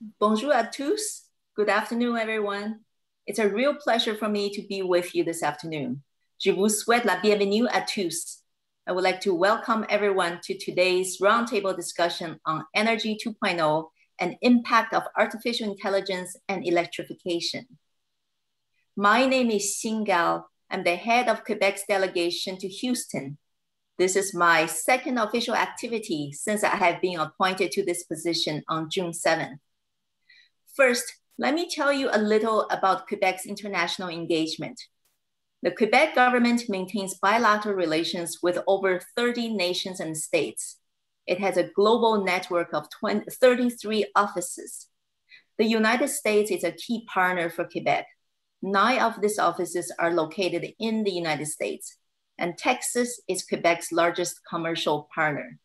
Bonjour à tous. Good afternoon, everyone. It's a real pleasure for me to be with you this afternoon. Je vous souhaite la bienvenue à tous. I would like to welcome everyone to today's roundtable discussion on Energy 2.0 and impact of artificial intelligence and electrification. My name is Xin Gao. I'm the head of Quebec's delegation to Houston. This is my second official activity since I have been appointed to this position on June 7th. First, let me tell you a little about Quebec's international engagement. The Quebec government maintains bilateral relations with over 30 nations and states. It has a global network of 33 offices. The United States is a key partner for Quebec. 9 of these offices are located in the United States, and Texas is Quebec's largest commercial partner.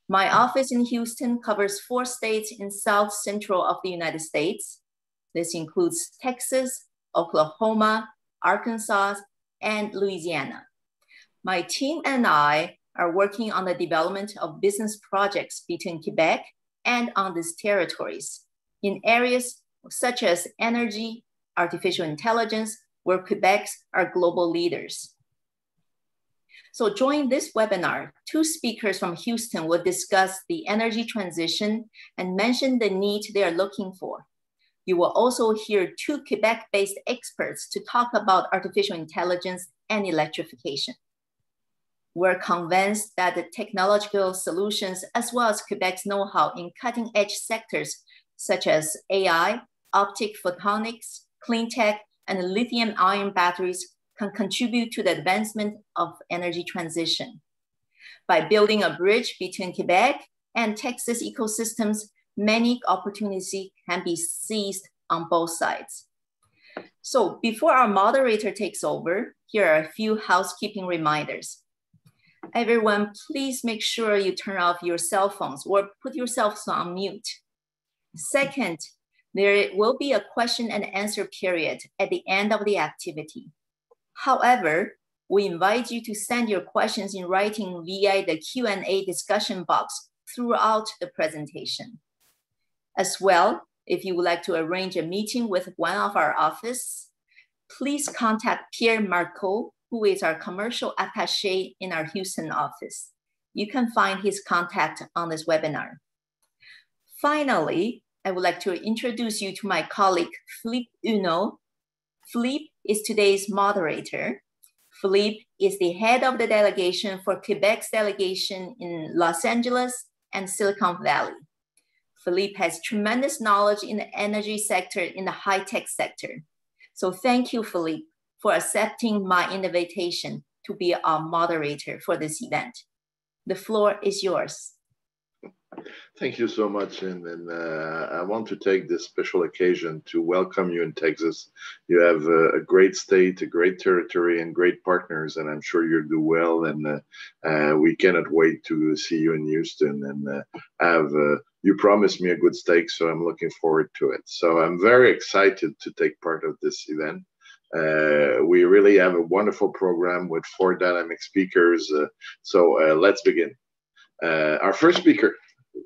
My office in Houston covers 4 states in South Central of the United States. This includes Texas, Oklahoma, Arkansas, and Louisiana. My team and I are working on the development of business projects between Quebec and on these territories in areas such as energy, artificial intelligence, where Quebecs are global leaders. So during this webinar, 2 speakers from Houston will discuss the energy transition and mention the need they are looking for. You will also hear 2 Quebec-based experts to talk about artificial intelligence and electrification. We're convinced that the technological solutions, as well as Quebec's know-how in cutting-edge sectors such as AI, optic photonics, clean tech, and lithium-ion batteries can contribute to the advancement of energy transition. By building a bridge between Quebec and Texas ecosystems, many opportunities can be seized on both sides. So before our moderator takes over, here are a few housekeeping reminders. Everyone, please make sure you turn off your cell phones or put yourselves on mute. Second, there will be a question and answer period at the end of the activity. However, we invite you to send your questions in writing via the Q&A discussion box throughout the presentation. As well, if you would like to arrange a meeting with one of our offices, please contact Pierre Marco, who is our commercial attaché in our Houston office. You can find his contact on this webinar. Finally, I would like to introduce you to my colleague, Philippe Huneau. Philippe is today's moderator. Philippe is the head of the delegation for Quebec's delegation in Los Angeles and Silicon Valley. Philippe has tremendous knowledge in the energy sector, in the high-tech sector. So thank you, Philippe, for accepting my invitation to be our moderator for this event. The floor is yours. Thank you so much, and I want to take this special occasion to welcome you in Texas. You have a great state, a great territory, and great partners, and I'm sure you'll do well. And we cannot wait to see you in Houston. And you promised me a good steak, so I'm looking forward to it. So I'm very excited to take part of this event. We really have a wonderful program with 4 dynamic speakers. So let's begin. Our first speaker,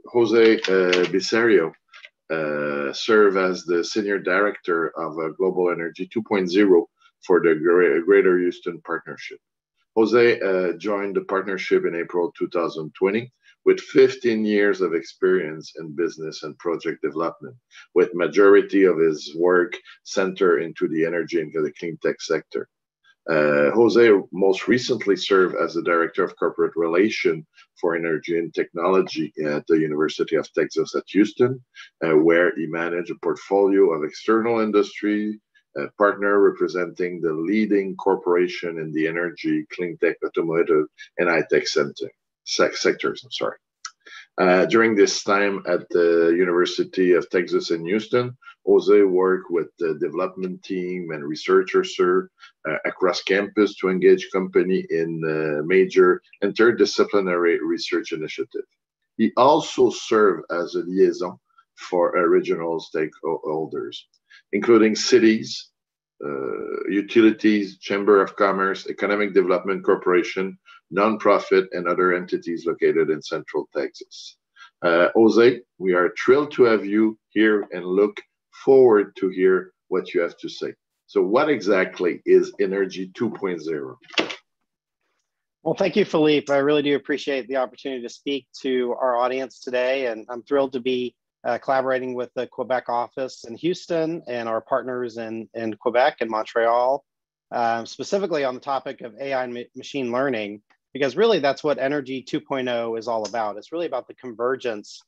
Jose Bisario, serve as the Senior Director of Global Energy 2.0 for the Greater Houston Partnership. Jose joined the partnership in April 2020 with 15 years of experience in business and project development, with majority of his work centered into the energy and the clean tech sector. Jose most recently served as the Director of Corporate Relations for Energy and Technology at the University of Texas at Houston, where he managed a portfolio of external industry partner representing the leading corporation in the energy, clean tech, automotive, and high-tech sectors. During this time at the University of Texas in Houston, Jose worked with the development team and researchers across campus to engage company in major interdisciplinary research initiatives. He also served as a liaison for regional stakeholders, including cities, utilities, Chamber of Commerce, Economic Development Corporation, nonprofit, and other entities located in Central Texas. Jose, we are thrilled to have you here and look forward to hear what you have to say. So what exactly is Energy 2.0? Well, thank you, Philippe. I really do appreciate the opportunity to speak to our audience today. And I'm thrilled to be collaborating with the Quebec office in Houston and our partners in Quebec and Montreal, specifically on the topic of AI and machine learning, because really that's what Energy 2.0 is all about. It's really about the convergence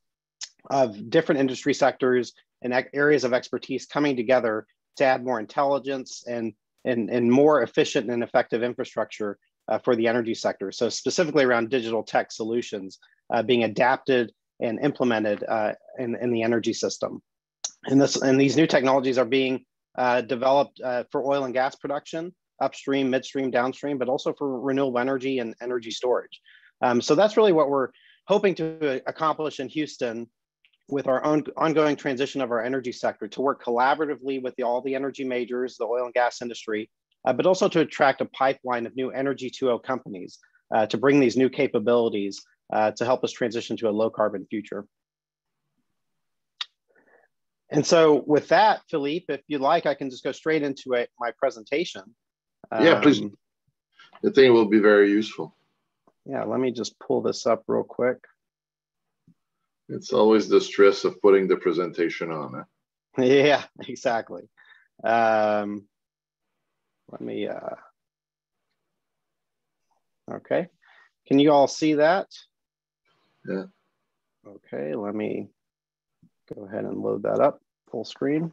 of different industry sectors and areas of expertise coming together to add more intelligence and more efficient and effective infrastructure for the energy sector. So specifically around digital tech solutions being adapted and implemented in the energy system. And these new technologies are being developed for oil and gas production, upstream, midstream, downstream, but also for renewable energy and energy storage. So that's really what we're hoping to accomplish in Houston with our own ongoing transition of our energy sector to work collaboratively with all the energy majors, the oil and gas industry, but also to attract a pipeline of new Energy 2.0 companies to bring these new capabilities to help us transition to a low carbon future. And so with that, Philippe, if you'd like, I can just go straight into my presentation. Yeah, please. I think it will be very useful. Yeah, let me just pull this up real quick. It's always the stress of putting the presentation on. Huh? Yeah, exactly. Let me, okay. Can you all see that? Yeah. Okay, let me go ahead and load that up full screen.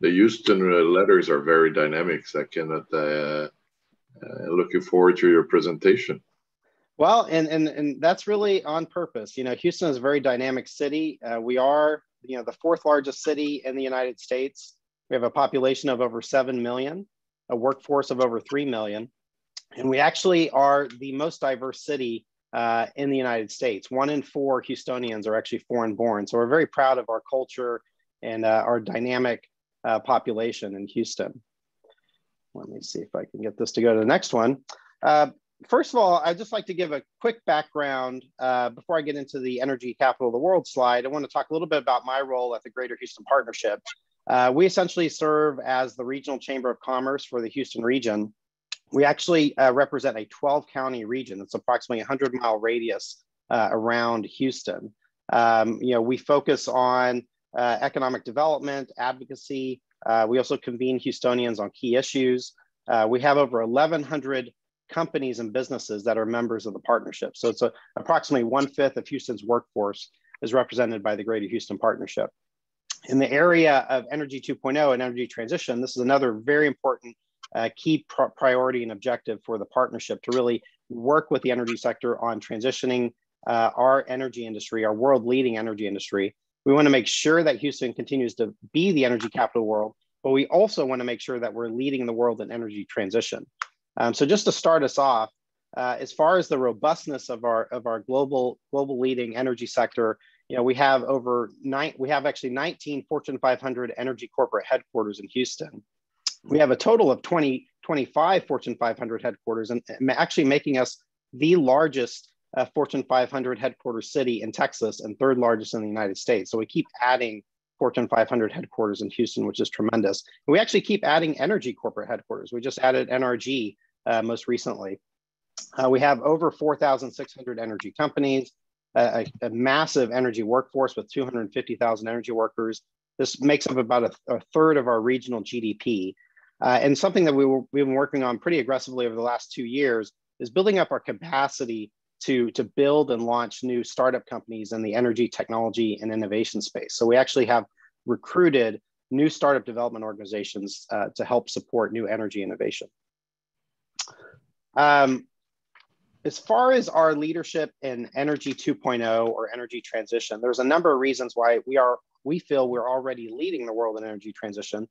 The Houston letters are very dynamic. So I cannot, looking forward to your presentation. Well, and that's really on purpose. You know, Houston is a very dynamic city. We are, the fourth largest city in the United States. We have a population of over 7 million, a workforce of over 3 million. And we actually are the most diverse city in the United States. 1 in 4 Houstonians are actually foreign born. So we're very proud of our culture and our dynamic population in Houston. Let me see if I can get this to go to the next one. First of all, I'd just like to give a quick background before I get into the energy capital of the world slide. I want to talk a little bit about my role at the Greater Houston Partnership. We essentially serve as the regional chamber of commerce for the Houston region. We actually represent a 12-county region. It's approximately a 100-mile radius around Houston. We focus on economic development, advocacy. We also convene Houstonians on key issues. We have over 1,100 companies and businesses that are members of the partnership. So it's approximately 1/5 of Houston's workforce is represented by the Greater Houston Partnership. In the area of Energy 2.0 and energy transition, this is another very important key priority and objective for the partnership to really work with the energy sector on transitioning our energy industry, our world-leading energy industry. We want to make sure that Houston continues to be the energy capital of the world, but we also want to make sure that we're leading the world in energy transition. So just to start us off, as far as the robustness of our global leading energy sector, we have actually 19 Fortune 500 energy corporate headquarters in Houston. We have a total of 25 Fortune 500 headquarters, and actually making us the largest Fortune 500 headquarters city in Texas and 3rd largest in the United States. So we keep adding Fortune 500 headquarters in Houston, which is tremendous. And we actually keep adding energy corporate headquarters. We just added NRG most recently. We have over 4,600 energy companies, a massive energy workforce with 250,000 energy workers. This makes up about a third of our regional GDP. And something that we've been working on pretty aggressively over the last 2 years is building up our capacity to build and launch new startup companies in the energy technology and innovation space. So we actually have recruited new startup development organizations to help support new energy innovation. As far as our leadership in Energy 2.0 or energy transition, there's a number of reasons why we feel we're already leading the world in energy transition.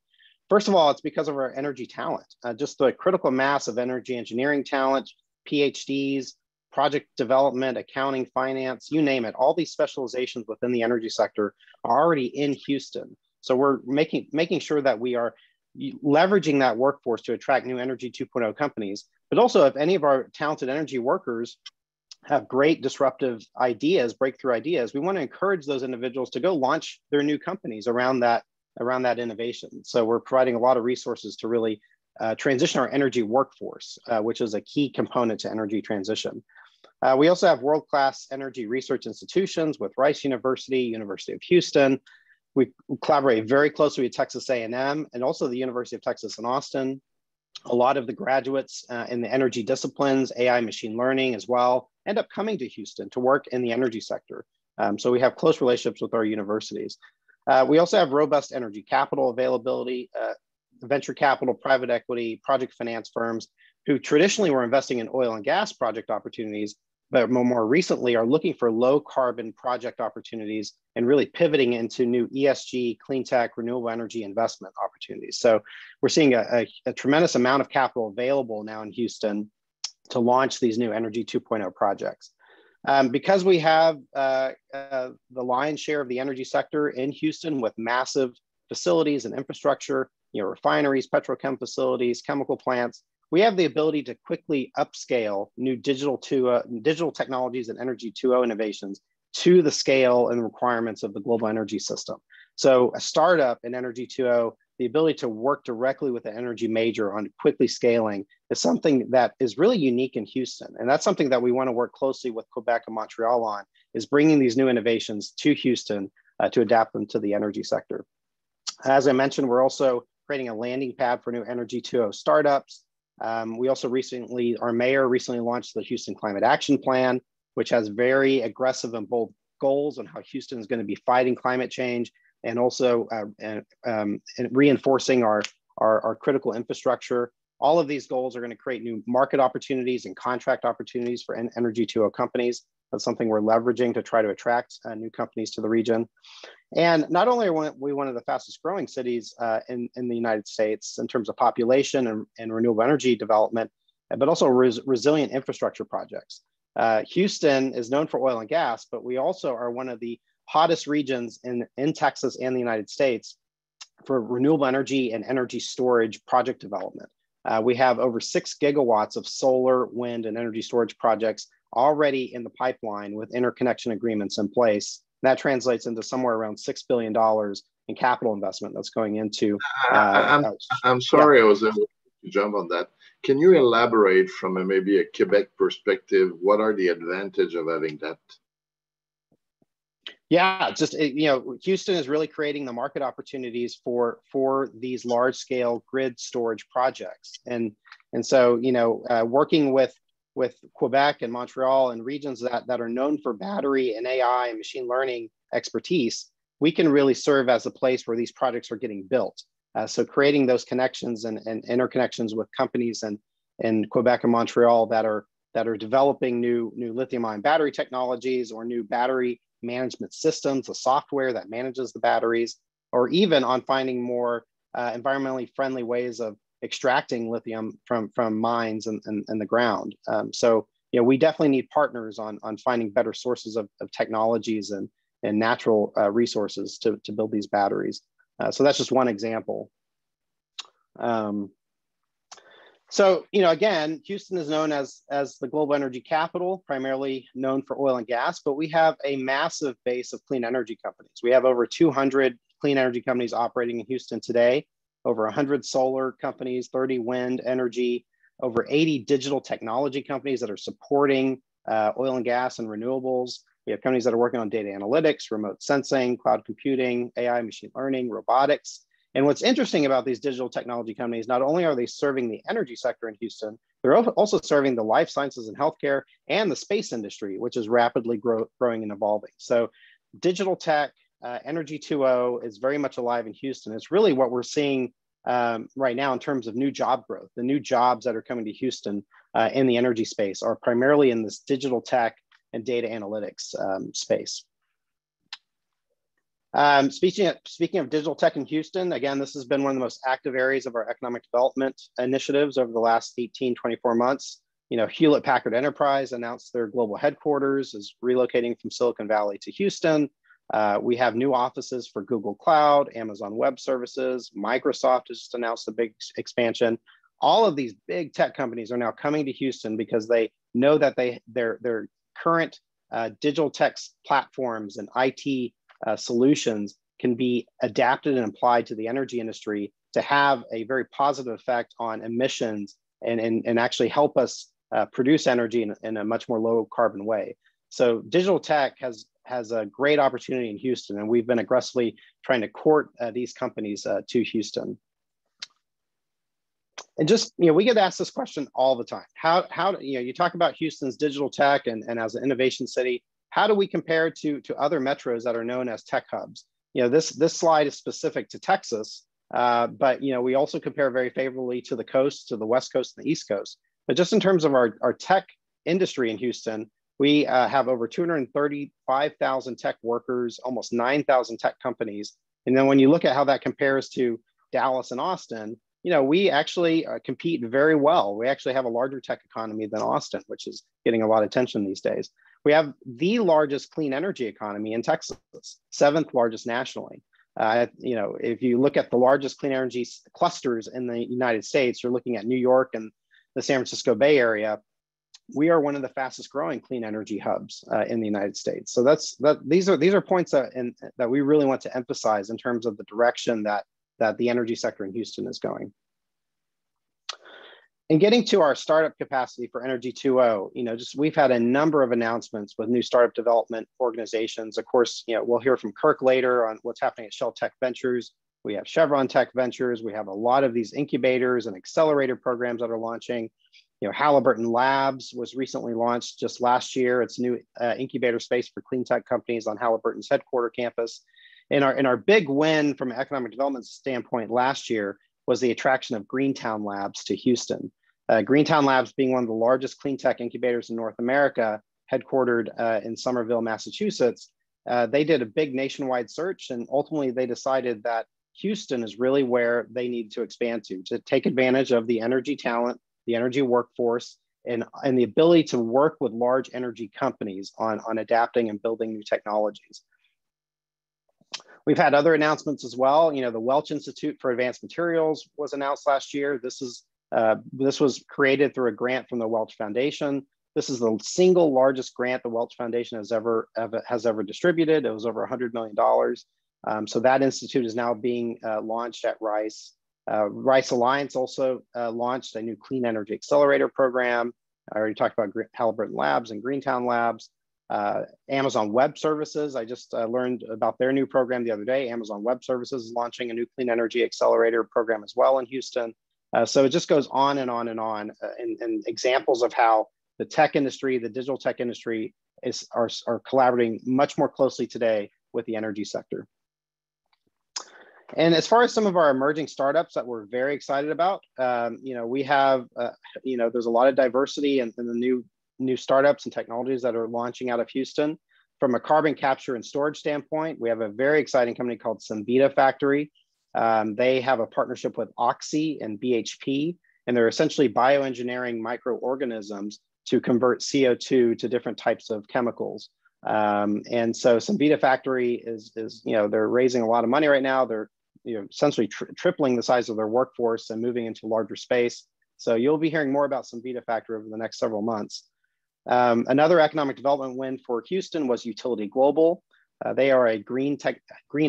First of all, it's because of our energy talent, just the critical mass of energy engineering talent, PhDs, project development, accounting, finance, you name it. All these specializations within the energy sector are already in Houston. So we're making sure that we are leveraging that workforce to attract new Energy 2.0 companies. But also, if any of our talented energy workers have great disruptive ideas, breakthrough ideas, we want to encourage those individuals to go launch their new companies around that innovation. So we're providing a lot of resources to really transition our energy workforce, which is a key component to energy transition. We also have world-class energy research institutions with Rice University, University of Houston. We collaborate very closely with Texas A&M and also the University of Texas in Austin. A lot of the graduates in the energy disciplines, AI, machine learning as well, end up coming to Houston to work in the energy sector. So we have close relationships with our universities. We also have robust energy capital availability, venture capital, private equity, project finance firms who traditionally were investing in oil and gas project opportunities, but more recently are looking for low carbon project opportunities and really pivoting into new ESG, clean tech, renewable energy investment opportunities. So we're seeing a tremendous amount of capital available now in Houston to launch these new Energy 2.0 projects. Because we have the lion's share of the energy sector in Houston with massive facilities and infrastructure, refineries, petrochem facilities, chemical plants, we have the ability to quickly upscale new digital technologies and Energy 2.0 innovations to the scale and requirements of the global energy system. So a startup in Energy 2.0, the ability to work directly with an energy major on quickly scaling is something that is really unique in Houston. And that's something that we want to work closely with Quebec and Montreal on, is bringing these new innovations to Houston to adapt them to the energy sector. As I mentioned, we're also creating a landing pad for new Energy 2.0 startups. We also our mayor recently launched the Houston Climate Action Plan, which has very aggressive and bold goals on how Houston is going to be fighting climate change and also reinforcing our critical infrastructure. All of these goals are going to create new market opportunities and contract opportunities for Energy 2.0 companies. That's something we're leveraging to try to attract new companies to the region. And not only are we one of the fastest growing cities in the United States in terms of population and renewable energy development, but also resilient infrastructure projects. Houston is known for oil and gas, but we also are one of the hottest regions in Texas and the United States for renewable energy and energy storage project development. We have over 6 gigawatts of solar, wind, and energy storage projects already in the pipeline with interconnection agreements in place. That translates into somewhere around $6 billion in capital investment that's going into. I'm sorry, yeah. I was able to jump on that. Can you elaborate from maybe a Quebec perspective? What are the advantages of having that? Yeah, just Houston is really creating the market opportunities for these large scale grid storage projects, and so working with Quebec and Montreal and regions that are known for battery and AI and machine learning expertise, we can really serve as a place where these projects are getting built. So creating those connections and interconnections with companies in Quebec and Montreal that are developing new lithium-ion battery technologies or new battery management systems, the software that manages the batteries, or even on finding more environmentally friendly ways of extracting lithium from mines and the ground. So we definitely need partners on finding better sources of technologies and natural resources to build these batteries. So that's just one example. So again, Houston is known as the global energy capital, primarily known for oil and gas, but we have a massive base of clean energy companies. We have over 200 clean energy companies operating in Houston today, over 100 solar companies, 30 wind energy, over 80 digital technology companies that are supporting oil and gas and renewables. We have companies that are working on data analytics, remote sensing, cloud computing, AI, machine learning, robotics. And what's interesting about these digital technology companies, not only are they serving the energy sector in Houston, they're also serving the life sciences and healthcare and the space industry, which is rapidly growing and evolving. So digital tech, Energy 2.0 is very much alive in Houston. It's really what we're seeing right now in terms of new job growth. The new jobs that are coming to Houston in the energy space are primarily in this digital tech and data analytics space. Speaking of digital tech in Houston, again, this has been one of the most active areas of our economic development initiatives over the last 24 months. Hewlett Packard Enterprise announced their global headquarters is relocating from Silicon Valley to Houston. We have new offices for Google Cloud, Amazon Web Services, Microsoft has just announced a big expansion. All of these big tech companies are now coming to Houston because they know that their current digital tech platforms and IT solutions can be adapted and applied to the energy industry to have a very positive effect on emissions and actually help us produce energy in a much more low carbon way. So digital tech has a great opportunity in Houston, and we've been aggressively trying to court these companies to Houston. And just, we get asked this question all the time. How you talk about Houston's digital tech and as an innovation city, how do we compare to other metros that are known as tech hubs? This slide is specific to Texas, but we also compare very favorably to the coast, to the West Coast and the East Coast. But just in terms of our tech industry in Houston, we have over 235,000 tech workers, almost 9,000 tech companies. And then when you look at how that compares to Dallas and Austin, we actually compete very well. We actually have a larger tech economy than Austin, which is getting a lot of attention these days. We have the largest clean energy economy in Texas, 7th largest nationally. If you look at the largest clean energy clusters in the United States, you're looking at New York and the San Francisco Bay Area. We are one of the fastest growing clean energy hubs in the United States. So these are points that we really want to emphasize in terms of the direction that the energy sector in Houston is going. And getting to our startup capacity for Energy 2.0, we've had a number of announcements with new startup development organizations. Of course, we'll hear from Kirk later on what's happening at Shell Tech Ventures. We have Chevron Tech Ventures. We have a lot of these incubators and accelerator programs that are launching. Halliburton Labs was recently launched just last year. It's a new incubator space for clean tech companies on Halliburton's headquarter campus. And our big win from an economic development standpoint last year was the attraction of Greentown Labs to Houston. Greentown Labs being one of the largest clean tech incubators in North America, headquartered in Somerville, Massachusetts. They did a big nationwide search, and ultimately they decided that Houston is really where they need to expand to take advantage of the energy talent, the energy workforce, and the ability to work with large energy companies on adapting and building new technologies. We've had other announcements as well. The Welch Institute for Advanced Materials was announced last year. This was created through a grant from the Welch Foundation. This is the single largest grant the Welch Foundation has ever distributed. It was over $100 million. So that institute is now being launched at Rice. Rice Alliance also launched a new clean energy accelerator program. I already talked about Halliburton Labs and Greentown Labs. Amazon Web Services, I just learned about their new program the other day. Amazon Web Services is launching a new clean energy accelerator program as well in Houston. So it just goes on and on and on, and examples of how the tech industry, the digital tech industry are collaborating much more closely today with the energy sector. And as far as some of our emerging startups that we're very excited about, we have, there's a lot of diversity in the new startups and technologies that are launching out of Houston. From a carbon capture and storage standpoint, we have a very exciting company called Cemvita Factory. They have a partnership with Oxy and BHP, and they're essentially bioengineering microorganisms to convert CO2 to different types of chemicals. And so Cemvita Factory is they're raising a lot of money right now. They're essentially tripling the size of their workforce and moving into larger space. So you'll be hearing more about Cemvita Factory over the next several months. Another economic development win for Houston was Utility Global. They are a green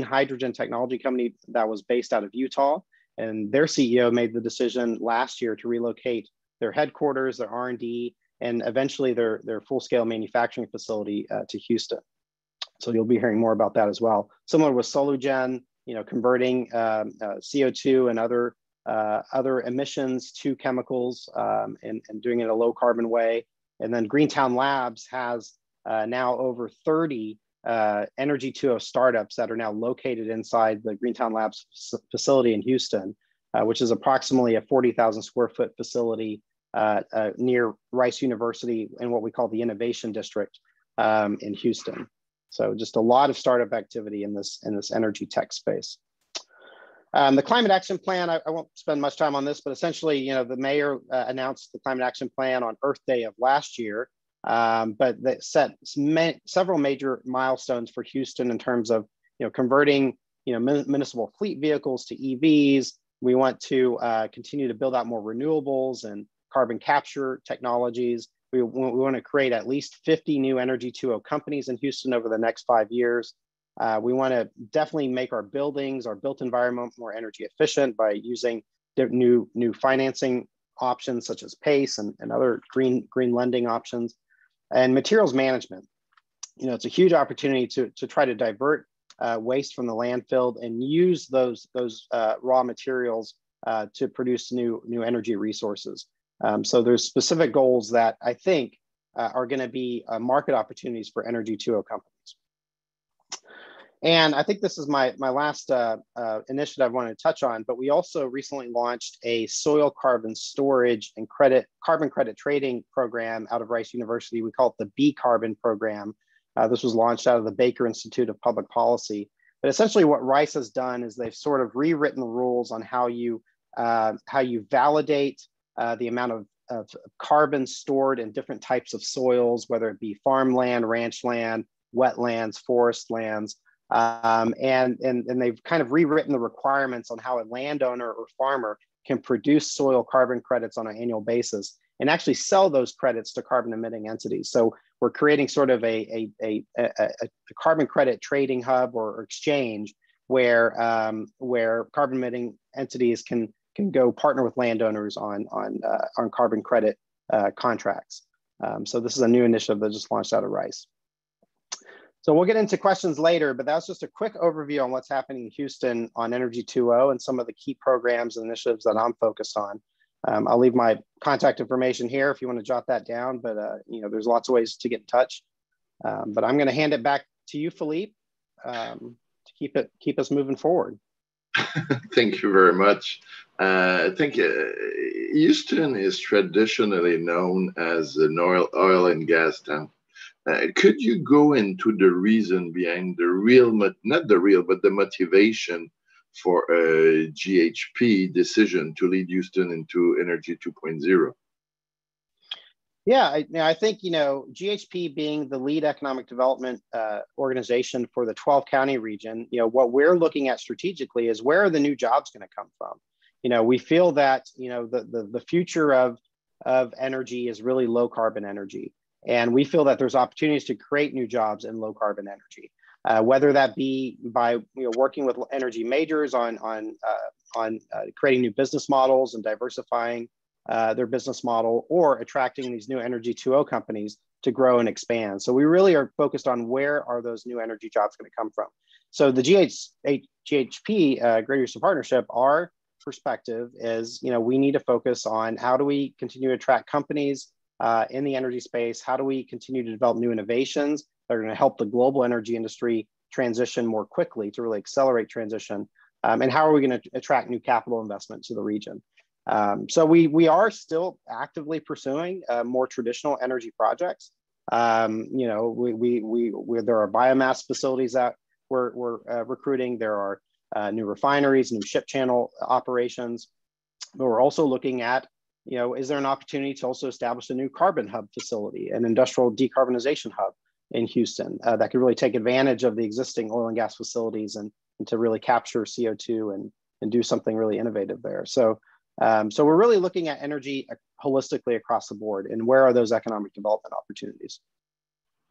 hydrogen technology company that was based out of Utah, and their CEO made the decision last year to relocate their headquarters, their R&D, and eventually their full-scale manufacturing facility to Houston. So you'll be hearing more about that as well. Similar with Solugen, converting CO2 and other emissions to chemicals and doing it in a low carbon way. And then Greentown Labs has now over 30 Energy 2.0 startups that are now located inside the Greentown Labs facility in Houston, which is approximately a 40,000 square foot facility near Rice University in what we call the Innovation District in Houston. So just a lot of startup activity in this energy tech space. The Climate Action Plan, I won't spend much time on this, but essentially, the mayor announced the Climate Action Plan on Earth Day of last year, but that set several major milestones for Houston in terms of, converting, municipal fleet vehicles to EVs. We want to continue to build out more renewables and carbon capture technologies. We want to create at least 50 new Energy 2.0 companies in Houston over the next 5 years. We want to definitely make our buildings, our built environment more energy efficient by using new financing options such as PACE and other green lending options, and materials management. It's a huge opportunity to try to divert waste from the landfill and use those raw materials to produce new energy resources. So there's specific goals that I think are going to be market opportunities for Energy 2.0 companies. And I think this is my last initiative I wanted to touch on, but we also recently launched a soil carbon storage and carbon credit trading program out of Rice University. We call it the B Carbon program. This was launched out of the Baker Institute of Public Policy. But essentially what Rice has done is they've sort of rewritten the rules on how you validate the amount of carbon stored in different types of soils, whether it be farmland, ranch land, wetlands, forest lands. And they've kind of rewritten the requirements on how a landowner or farmer can produce soil carbon credits on an annual basis and actually sell those credits to carbon emitting entities. So we're creating sort of a carbon credit trading hub or exchange where carbon emitting entities can go partner with landowners on carbon credit contracts. So this is a new initiative that just launched out of Rice. So we'll get into questions later, but that's just a quick overview on what's happening in Houston on Energy 2.0 and some of the key programs and initiatives that I'm focused on. I'll leave my contact information here if you want to jot that down, but there's lots of ways to get in touch. But I'm going to hand it back to you, Philippe, to keep us moving forward. Thank you very much. I think Houston is traditionally known as an oil and gas town. Could you go into the reason behind the motivation for a GHP decision to lead Houston into Energy 2.0? Yeah, I think, GHP being the lead economic development organization for the 12 county region, what we're looking at strategically is where are the new jobs going to come from? We feel that, the future of energy is really low carbon energy. And we feel that there's opportunities to create new jobs in low carbon energy, whether that be by working with energy majors on creating new business models and diversifying their business model, or attracting these new Energy 2.0 companies to grow and expand. So we really are focused on where are those new energy jobs going to come from. So the GHP, Greater Houston Partnership, our perspective is, we need to focus on how do we continue to attract companies in the energy space? How do we continue to develop new innovations that are going to help the global energy industry transition more quickly to really accelerate transition? And how are we going to attract new capital investment to the region? So we are still actively pursuing more traditional energy projects. There are biomass facilities that we're recruiting. There are new refineries, new ship channel operations. But we're also looking at, is there an opportunity to also establish a new carbon hub facility, an industrial decarbonization hub in Houston that could really take advantage of the existing oil and gas facilities and to really capture CO2 and do something really innovative there. So we're really looking at energy holistically across the board, and where are those economic development opportunities?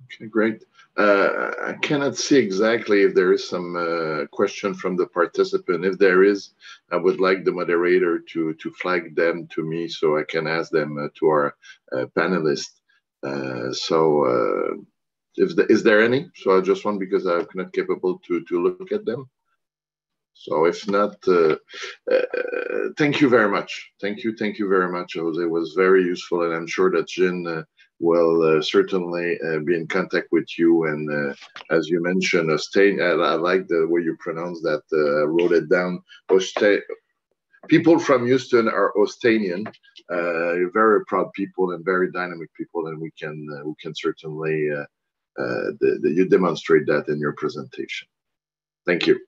Okay, great. I cannot see exactly if there is some question from the participant. If there is, I would like the moderator to flag them to me so I can ask them to our panelists. Is there any? So I just want, because I'm not capable to look at them. So if not, thank you very much. Thank you very much, Jose. It was very useful, and I'm sure that Jean will certainly be in contact with you. And as you mentioned, I like the way you pronounce that. Wrote it down. People from Houston are Austanian, very proud people and very dynamic people, and we can certainly you demonstrate that in your presentation. Thank you.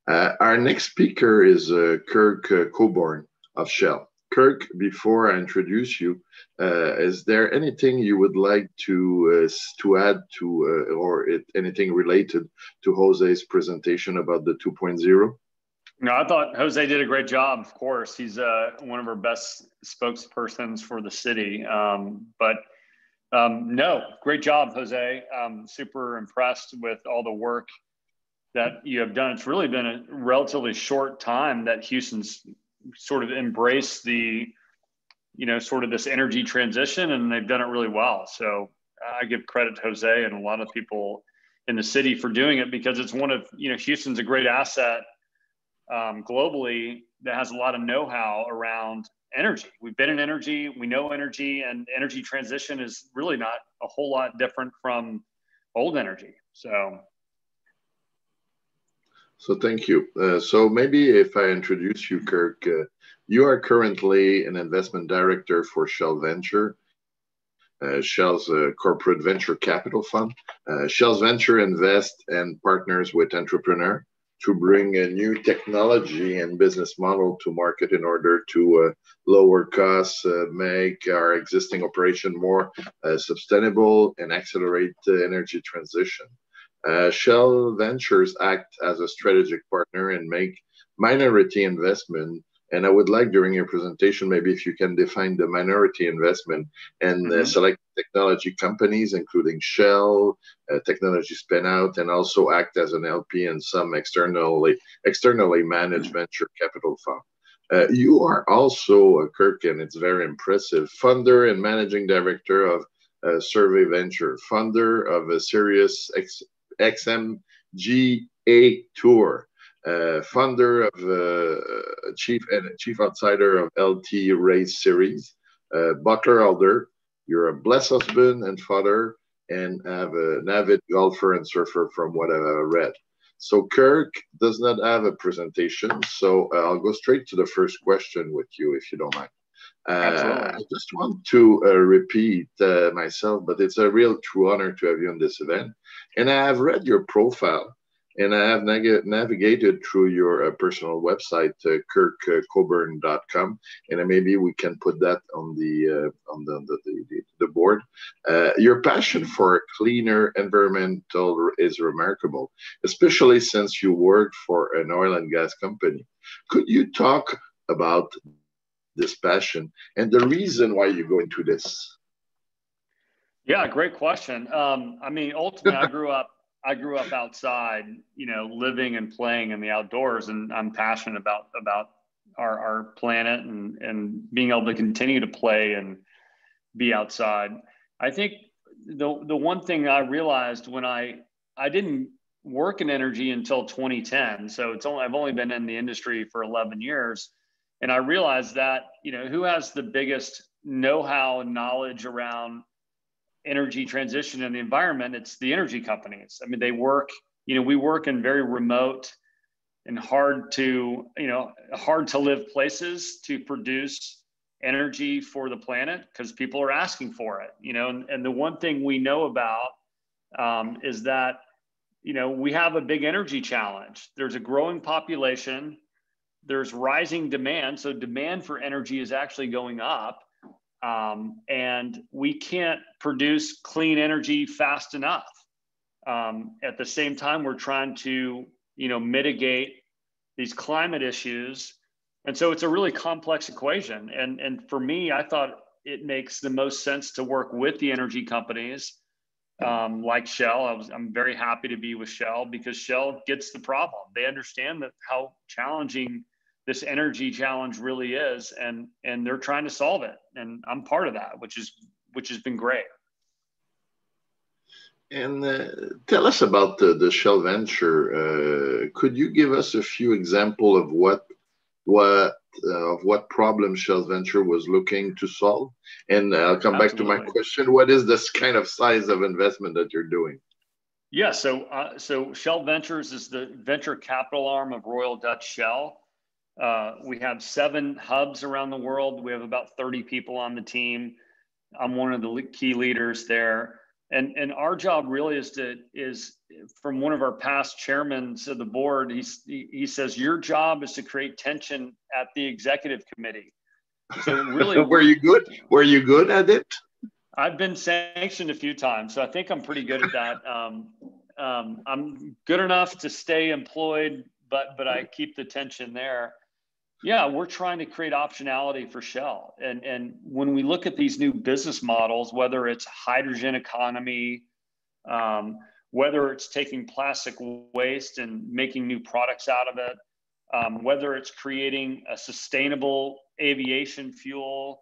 Our next speaker is Kirk Coburn of Shell. Kirk, before I introduce you, is there anything you would like to add to, or anything related to Jose's presentation about the 2.0? No, I thought Jose did a great job. Of course, he's one of our best spokespersons for the city. No, great job, Jose. Super impressed with all the work that you have done. It's really been a relatively short time that Houston's sort of embraced the, sort of this energy transition, and they've done it really well. So I give credit to Jose and a lot of people in the city for doing it, because it's one of, Houston's a great asset globally that has a lot of know-how around energy. We've been in energy, we know energy, and energy transition is really not a whole lot different from old energy. So thank you. So maybe if I introduce you, Kirk, you are currently an investment director for Shell Venture, Shell's corporate venture capital fund. Shell's Venture invests and partners with entrepreneurs to bring a new technology and business model to market in order to lower costs, make our existing operation more sustainable, and accelerate the energy transition. Shell Ventures act as a strategic partner and make minority investment. And I would like, during your presentation, maybe if you can define the minority investment and select technology companies, including Shell, technology spin-out, and also act as an LP in some externally managed venture capital fund. You are also, Kirk, and it's very impressive, funder and managing director of Survey Venture, funder of a Sirius XMGA Tour, funder of chief outsider of LT Race Series, Butler Elder. You're a blessed husband and father, and have an avid golfer and surfer from what I've read. So Kirk does not have a presentation, so I'll go straight to the first question with you, if you don't mind. I just want to repeat myself, but it's a real true honor to have you on this event. And I have read your profile, and I have navigated through your personal website, kirkcoburn.com, and maybe we can put that on the board. Your passion for a cleaner environmental is remarkable, especially since you worked for an oil and gas company. Could you talk about this passion and the reason why you go into this? Yeah, great question. I mean, ultimately, I grew up outside, living and playing in the outdoors, and I'm passionate about our planet and being able to continue to play and be outside. I think the one thing I realized when I didn't work in energy until 2010, so I've only been in the industry for 11 years, and I realized that who has the biggest know-how and knowledge around energy transition and the environment? It's the energy companies. I mean, they work, we work in very remote and hard to live places to produce energy for the planet, because people are asking for it, and the one thing we know about is that, we have a big energy challenge. There's a growing population, there's rising demand. So demand for energy is actually going up. And we can't produce clean energy fast enough. At the same time, we're trying to, mitigate these climate issues. And so it's a really complex equation. And for me, I thought it makes the most sense to work with the energy companies like Shell. I'm very happy to be with Shell, because Shell gets the problem. They understand that how challenging this energy challenge really is, and they're trying to solve it. And I'm part of that, which has been great. And tell us about the Shell Venture. Could you give us a few examples of what problem Shell Venture was looking to solve? And I'll come back to my question. What is this kind of size of investment that you're doing? Yeah, so Shell Ventures is the venture capital arm of Royal Dutch Shell. We have 7 hubs around the world. We have about 30 people on the team. I'm one of the key leaders there. And our job really is from one of our past chairmen of the board, he says, your job is to create tension at the executive committee. So really, Were you good at it? I've been sanctioned a few times, so I think I'm pretty good at that. I'm good enough to stay employed, but I keep the tension there. Yeah, we're trying to create optionality for Shell. And when we look at these new business models, whether it's hydrogen economy, whether it's taking plastic waste and making new products out of it, whether it's creating a sustainable aviation fuel,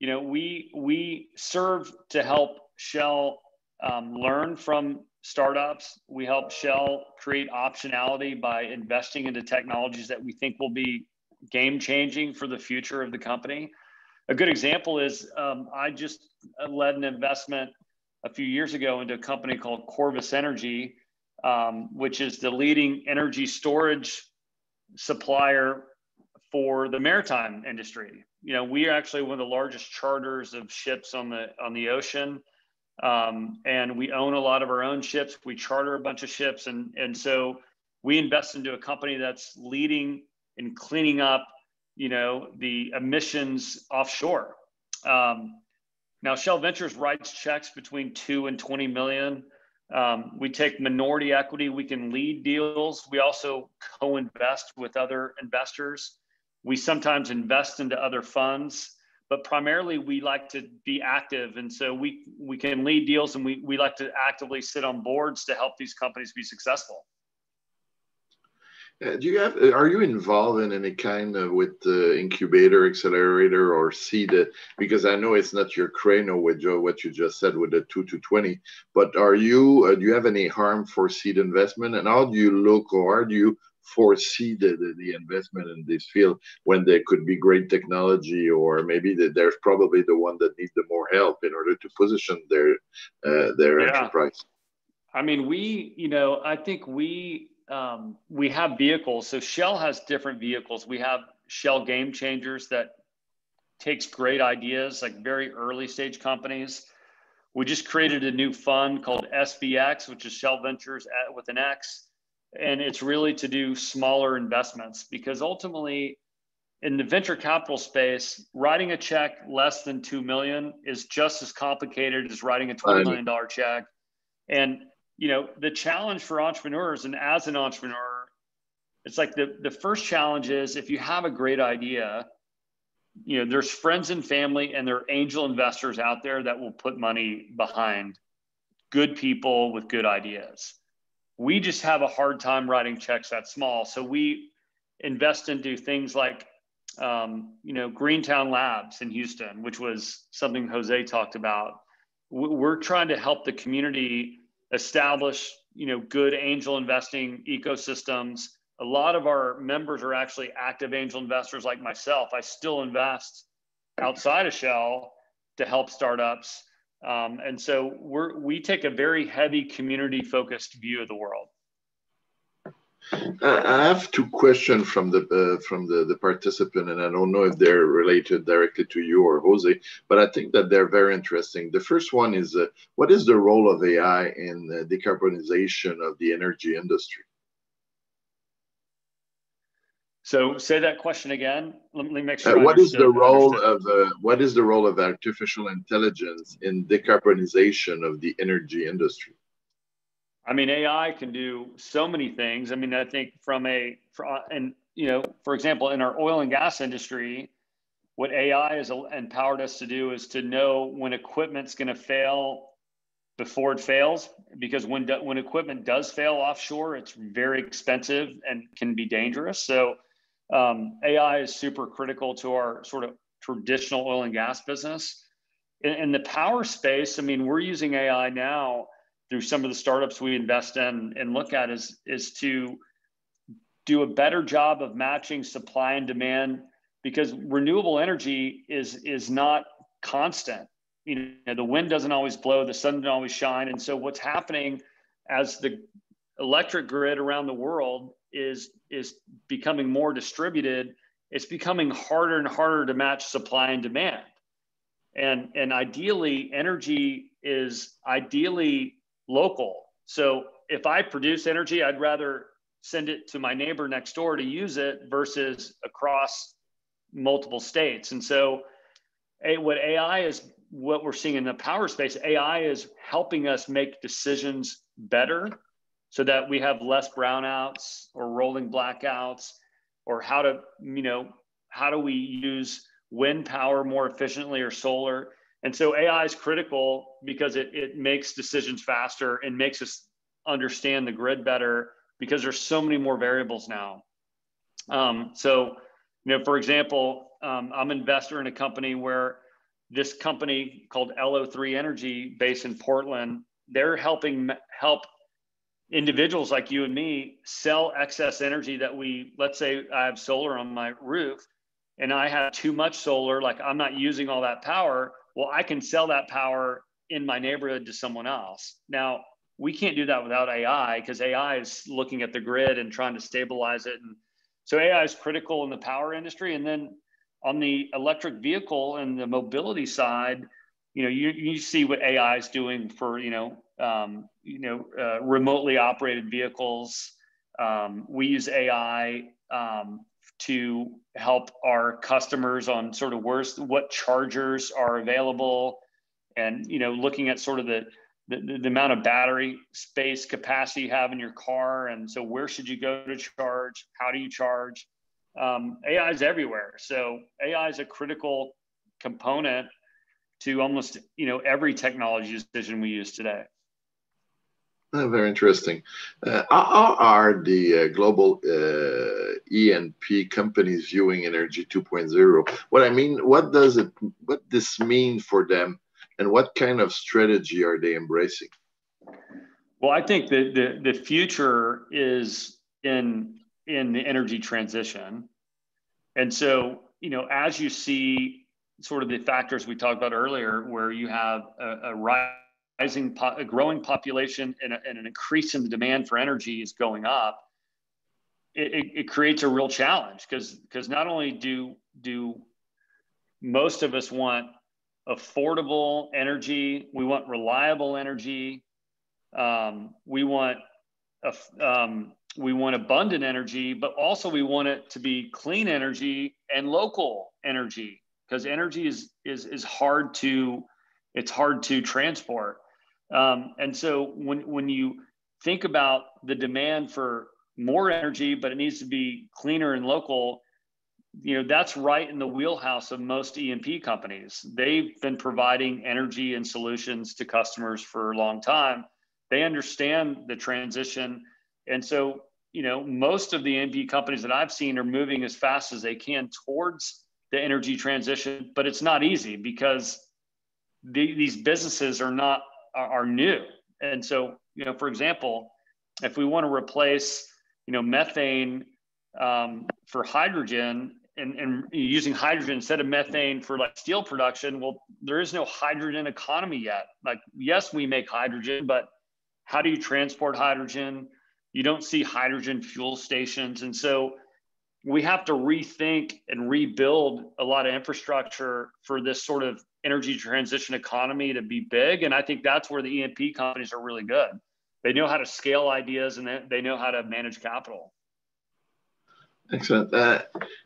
we serve to help Shell learn from startups. We help Shell create optionality by investing into technologies that we think will be game changing for the future of the company. A good example is I just led an investment a few years ago into a company called Corvus Energy, which is the leading energy storage supplier for the maritime industry. We are actually one of the largest charters of ships on the ocean. And we own a lot of our own ships. We charter a bunch of ships. And so we invest into a company that's leading in cleaning up, the emissions offshore. Now, Shell Ventures writes checks between 2 and 20 million. We take minority equity. We can lead deals. We also co-invest with other investors. We sometimes invest into other funds. But primarily, we like to be active. And so we can lead deals, and we like to actively sit on boards to help these companies be successful. Are you involved in any kind of with the incubator, accelerator, or seed? Because I know it's not your credo with what you just said with the 2 to 20, but do you have any harm for seed investment? And how do you look, or how do you foresee the investment in this field when there could be great technology, or maybe there's probably the one that needs the more help in order to position their enterprise? I mean, I think we have vehicles. So Shell has different vehicles. We have Shell Game Changers that takes great ideas, like very early stage companies. We just created a new fund called SVX, which is Shell Ventures with an X. And it's really to do smaller investments, because ultimately in the venture capital space, writing a check less than 2 million is just as complicated as writing a $20 million check. And, the challenge for entrepreneurs, and as an entrepreneur, it's like the first challenge is, if you have a great idea, there's friends and family and there are angel investors out there that will put money behind good people with good ideas. We just have a hard time writing checks that small. So we invest into things like, Greentown Labs in Houston, which was something Jose talked about. We're trying to help the community establish, good angel investing ecosystems. A lot of our members are actually active angel investors like myself. I still invest outside of Shell to help startups. And so we take a very heavy community-focused view of the world. I have 2 questions from the participant, and I don't know if they're related directly to you or Jose, but I think that they're very interesting. The first one is, what is the role of AI in the decarbonization of the energy industry? So say that question again. Let me make sure. What is the role of artificial intelligence in decarbonization of the energy industry? I mean, AI can do so many things. I mean, I think for example, in our oil and gas industry, what AI has empowered us to do is to know when equipment's going to fail before it fails, because when equipment does fail offshore, it's very expensive and can be dangerous. So AI is super critical to our sort of traditional oil and gas business. In the power space, I mean, we're using AI now through some of the startups we invest in and look at is to do a better job of matching supply and demand, because renewable energy is not constant. The wind doesn't always blow, the sun doesn't always shine. And so what's happening as the electric grid around the world is becoming more distributed, it's becoming harder and harder to match supply and demand. And ideally, energy is ideally local. So if I produce energy, I'd rather send it to my neighbor next door to use it versus across multiple states. And so what we're seeing in the power space, AI is helping us make decisions better so that we have less brownouts or rolling blackouts, or how to, how do we use wind power more efficiently or solar? And so AI is critical because it makes decisions faster and makes us understand the grid better, because there's so many more variables now. So, for example, I'm an investor in a company where this company called LO3 Energy, based in Portland, they're help individuals like you and me sell excess energy that let's say I have solar on my roof and I have too much solar, like I'm not using all that power. Well, I can sell that power in my neighborhood to someone else. Now, we can't do that without AI, because AI is looking at the grid and trying to stabilize it. And so AI is critical in the power industry. And then on the electric vehicle and the mobility side, you see what AI is doing for, remotely operated vehicles. We use AI to help our customers on sort of what chargers are available, and looking at sort of the amount of battery space capacity you have in your car, and so where should you go to charge? How do you charge? AI is everywhere, so AI is a critical component to almost every technology decision we use today. Very interesting. How are the global E&P companies viewing Energy 2.0? What this mean for them, and what kind of strategy are they embracing? Well, I think that the future is in the energy transition. And so, as you see sort of the factors we talked about earlier, where you have a growing population and an increase in the demand for energy is going up, it creates a real challenge, because not only do most of us want affordable energy, we want reliable energy, we want abundant energy, but also we want it to be clean energy and local energy, because energy is hard to transport. And so when you think about the demand for more energy, but it needs to be cleaner and local, that's right in the wheelhouse of most E&P companies. They've been providing energy and solutions to customers for a long time. They understand the transition. And so, most of the E&P companies that I've seen are moving as fast as they can towards the energy transition, but it's not easy, because these businesses are new. And so, for example, if we want to replace, methane for hydrogen, and using hydrogen instead of methane for like steel production, well, there is no hydrogen economy yet. Like, yes, we make hydrogen, but how do you transport hydrogen? You don't see hydrogen fuel stations. And so we have to rethink and rebuild a lot of infrastructure for this sort of energy transition economy to be big. And I think that's where the E&P companies are really good. They know how to scale ideas, and they know how to manage capital. Excellent.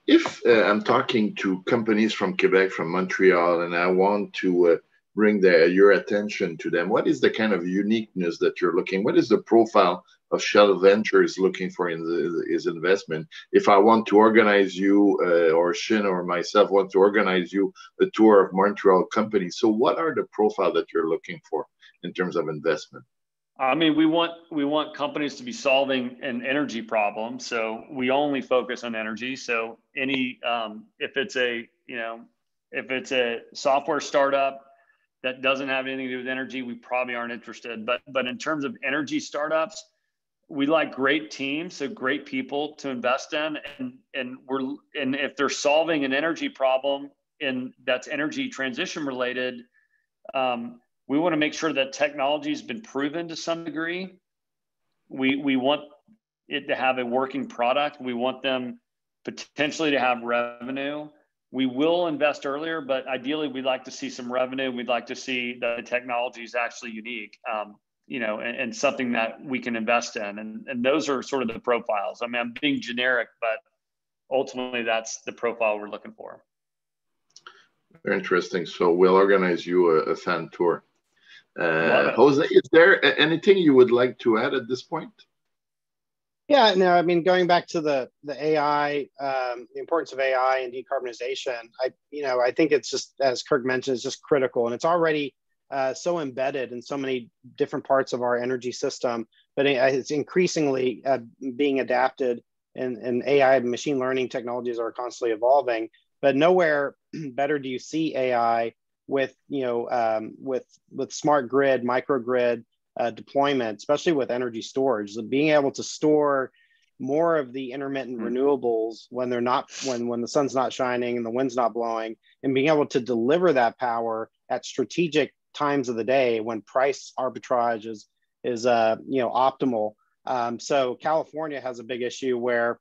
If I'm talking to companies from Quebec, from Montreal, and I want to bring your attention to them, what is the kind of uniqueness that you're looking? What is the profile of Shell Ventures looking for in his investment? If I want to organize you, or Shin or myself want to organize you a tour of Montreal companies, so what are the profile that you're looking for in terms of investment? I mean, we want companies to be solving an energy problem. So we only focus on energy. So if it's a software startup that doesn't have anything to do with energy, we probably aren't interested. But in terms of energy startups, we like great teams, so great people to invest in, and if they're solving an energy problem and that's energy transition related, we want to make sure that technology has been proven to some degree. We want it to have a working product. We want them potentially to have revenue. We will invest earlier, but ideally we'd like to see some revenue. We'd like to see that the technology is actually unique, and something that we can invest in. And those are sort of the profiles. I mean, I'm being generic, but ultimately that's the profile we're looking for. Very interesting. So we'll organize you a fan tour. Jose, is there anything you would like to add at this point? Yeah, no, I mean, going back to the AI, the importance of AI and decarbonization, I think it's just, as Kirk mentioned, it's just critical, and it's already so embedded in so many different parts of our energy system, but it's increasingly being adapted, and AI and machine learning technologies are constantly evolving. But nowhere better do you see AI with with smart grid, microgrid deployment, especially with energy storage, being able to store more of the intermittent renewables when they're not, when the sun's not shining and the wind's not blowing, and being able to deliver that power at strategic times of the day when price arbitrage is optimal. So California has a big issue where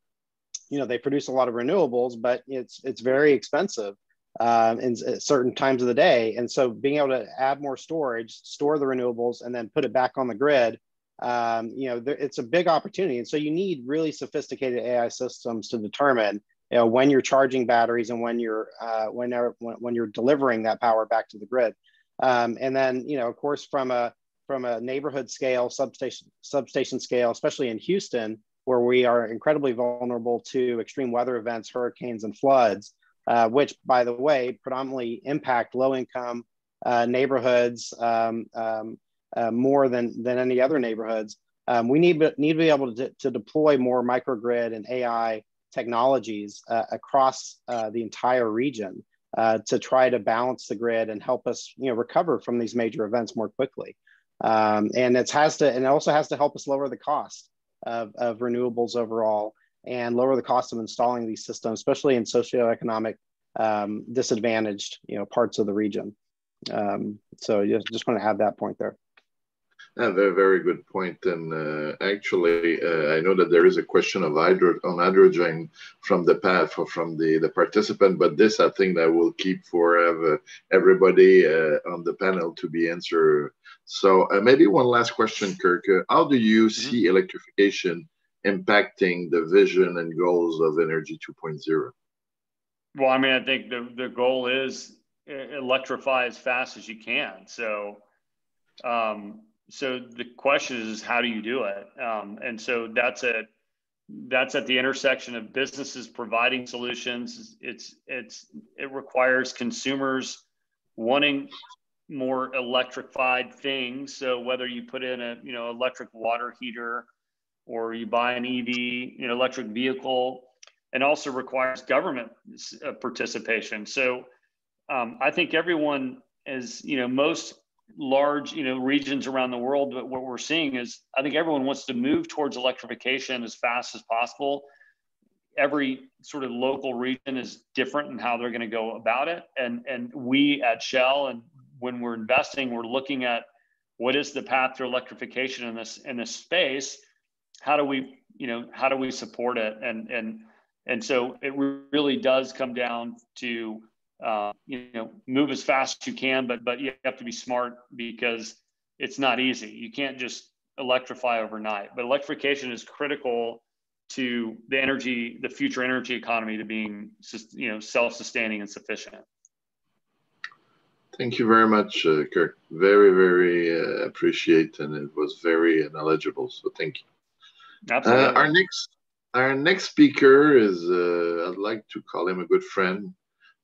they produce a lot of renewables, but it's very expensive in certain times of the day. And so being able to add more storage, store the renewables, and then put it back on the grid, it's a big opportunity. And so you need really sophisticated AI systems to determine when you're charging batteries and when you're delivering that power back to the grid. And then of course from a neighborhood scale, substation scale, especially in Houston, where we are incredibly vulnerable to extreme weather events, hurricanes, and floods, which, by the way, predominantly impact low-income neighborhoods more than any other neighborhoods. We need to be able to deploy more microgrid and AI technologies across the entire region to try to balance the grid and help us, recover from these major events more quickly. And it also has to help us lower the cost of renewables overall, and lower the cost of installing these systems, especially in socioeconomic disadvantaged parts of the region. So just want to add that point there. Very, very good point. And actually, I know that there is a question of hydrogen from the participant, but this I think that will keep for everybody on the panel to be answered. So maybe one last question, Kirk. How do you see electrification impacting the vision and goals of Energy 2.0? Well, I mean, I think the goal is electrify as fast as you can. So, so the question is, how do you do it? And so that's at the intersection of businesses providing solutions. It requires consumers wanting more electrified things. So whether you put in a electric water heater, or you buy an EV, electric vehicle, and also requires government participation. So I think everyone is, most large, regions around the world, but what we're seeing is, I think everyone wants to move towards electrification as fast as possible. Every sort of local region is different in how they're going to go about it. And we at Shell, and when we're investing, we're looking at what is the path to electrification in this space. How do we support it? And so it really does come down to move as fast as you can, but you have to be smart, because it's not easy. You can't just electrify overnight. But electrification is critical to the future energy economy, to being self-sustaining and sufficient. Thank you very much, Kirk. Very, very appreciate, and it was very knowledgeable. So thank you. Absolutely. Our next speaker is, I'd like to call him a good friend,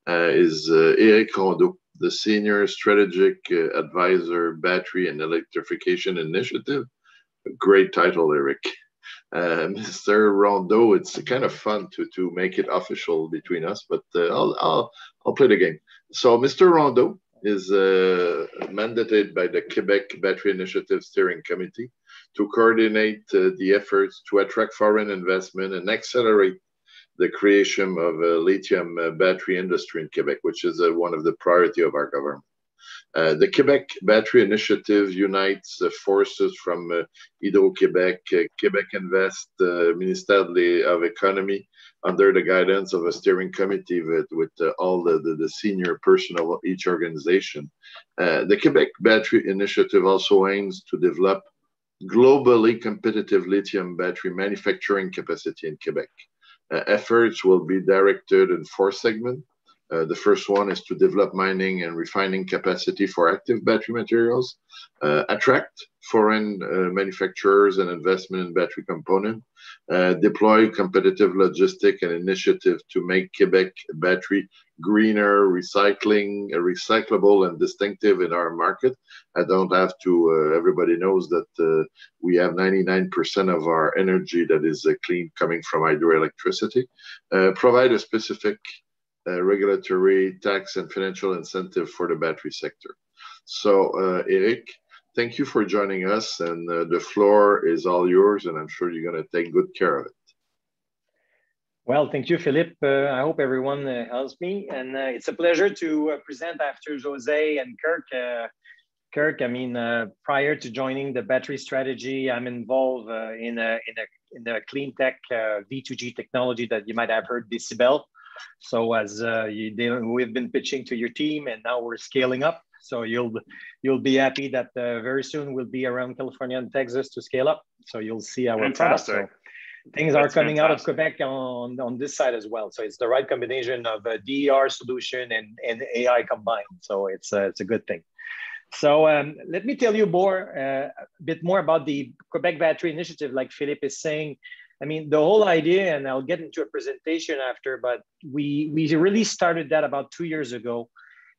is Eric Rondeau, the Senior Strategic Advisor, Battery and Electrification Initiative. A great title, Eric. Mr. Rondeau, it's kind of fun to make it official between us, but I'll play the game. So Mr. Rondeau is mandated by the Québec Battery Initiative Steering Committee to coordinate the efforts to attract foreign investment and accelerate the creation of a lithium battery industry in Quebec, which is one of the priority of our government. The Quebec Battery Initiative unites forces from Hydro-Québec, Quebec Invest, Ministère of Economy, under the guidance of a steering committee with all the senior personnel of each organization. The Quebec Battery Initiative also aims to develop globally competitive lithium battery manufacturing capacity in Quebec. Efforts will be directed in 4 segments: The first one is to develop mining and refining capacity for active battery materials, attract foreign manufacturers and investment in battery component, deploy competitive logistic and initiative to make Quebec battery greener, recyclable and distinctive in our market. I don't have to, everybody knows that we have 99% of our energy that is clean coming from hydroelectricity. Provide a specific regulatory, tax, and financial incentive for the battery sector. So, Eric, thank you for joining us, and the floor is all yours, and I'm sure you're going to take good care of it. Well, thank you, Philippe. I hope everyone helps me, and it's a pleasure to present after Jose and Kirk. Kirk, I mean, prior to joining the battery strategy, I'm involved in the clean tech V2G technology that you might have heard, Decibel. So as we've been pitching to your team, and now we're scaling up. So you'll be happy that very soon we'll be around California and Texas to scale up. So you'll see our products. So things are coming out of Quebec on this side as well. So it's the right combination of a DER solution and AI combined. So it's a good thing. So let me tell you a bit more about the Quebec Battery Initiative, like Philippe is saying. I mean, the whole idea, and I'll get into a presentation after, but we really started that about 2 years ago.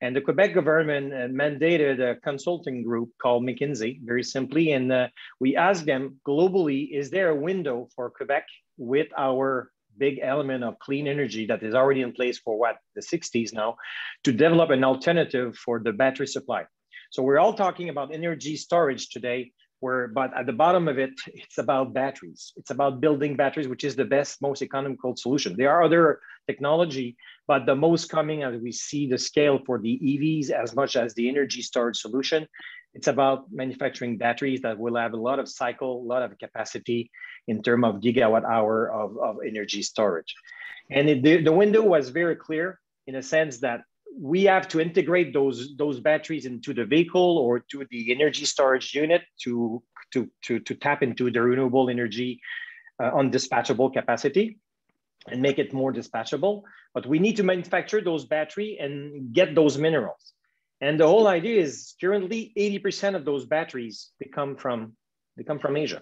And the Quebec government mandated a consulting group called McKinsey, very simply. And we asked them globally, is there a window for Quebec with our big element of clean energy that is already in place for the 60s now, to develop an alternative for the battery supply? So we're all talking about energy storage today, but at the bottom of it, it's about batteries. It's about building batteries, which is the best, most economical solution. There are other technology, but the most coming as we see the scale for the EVs as much as the energy storage solution, it's about manufacturing batteries that will have a lot of cycle, a lot of capacity in terms of gigawatt hour of energy storage. And the window was very clear in a sense that we have to integrate those batteries into the vehicle or to the energy storage unit to tap into the renewable energy undispatchable capacity and make it more dispatchable. But we need to manufacture those batteries and get those minerals. And the whole idea is currently 80% of those batteries, they come from Asia.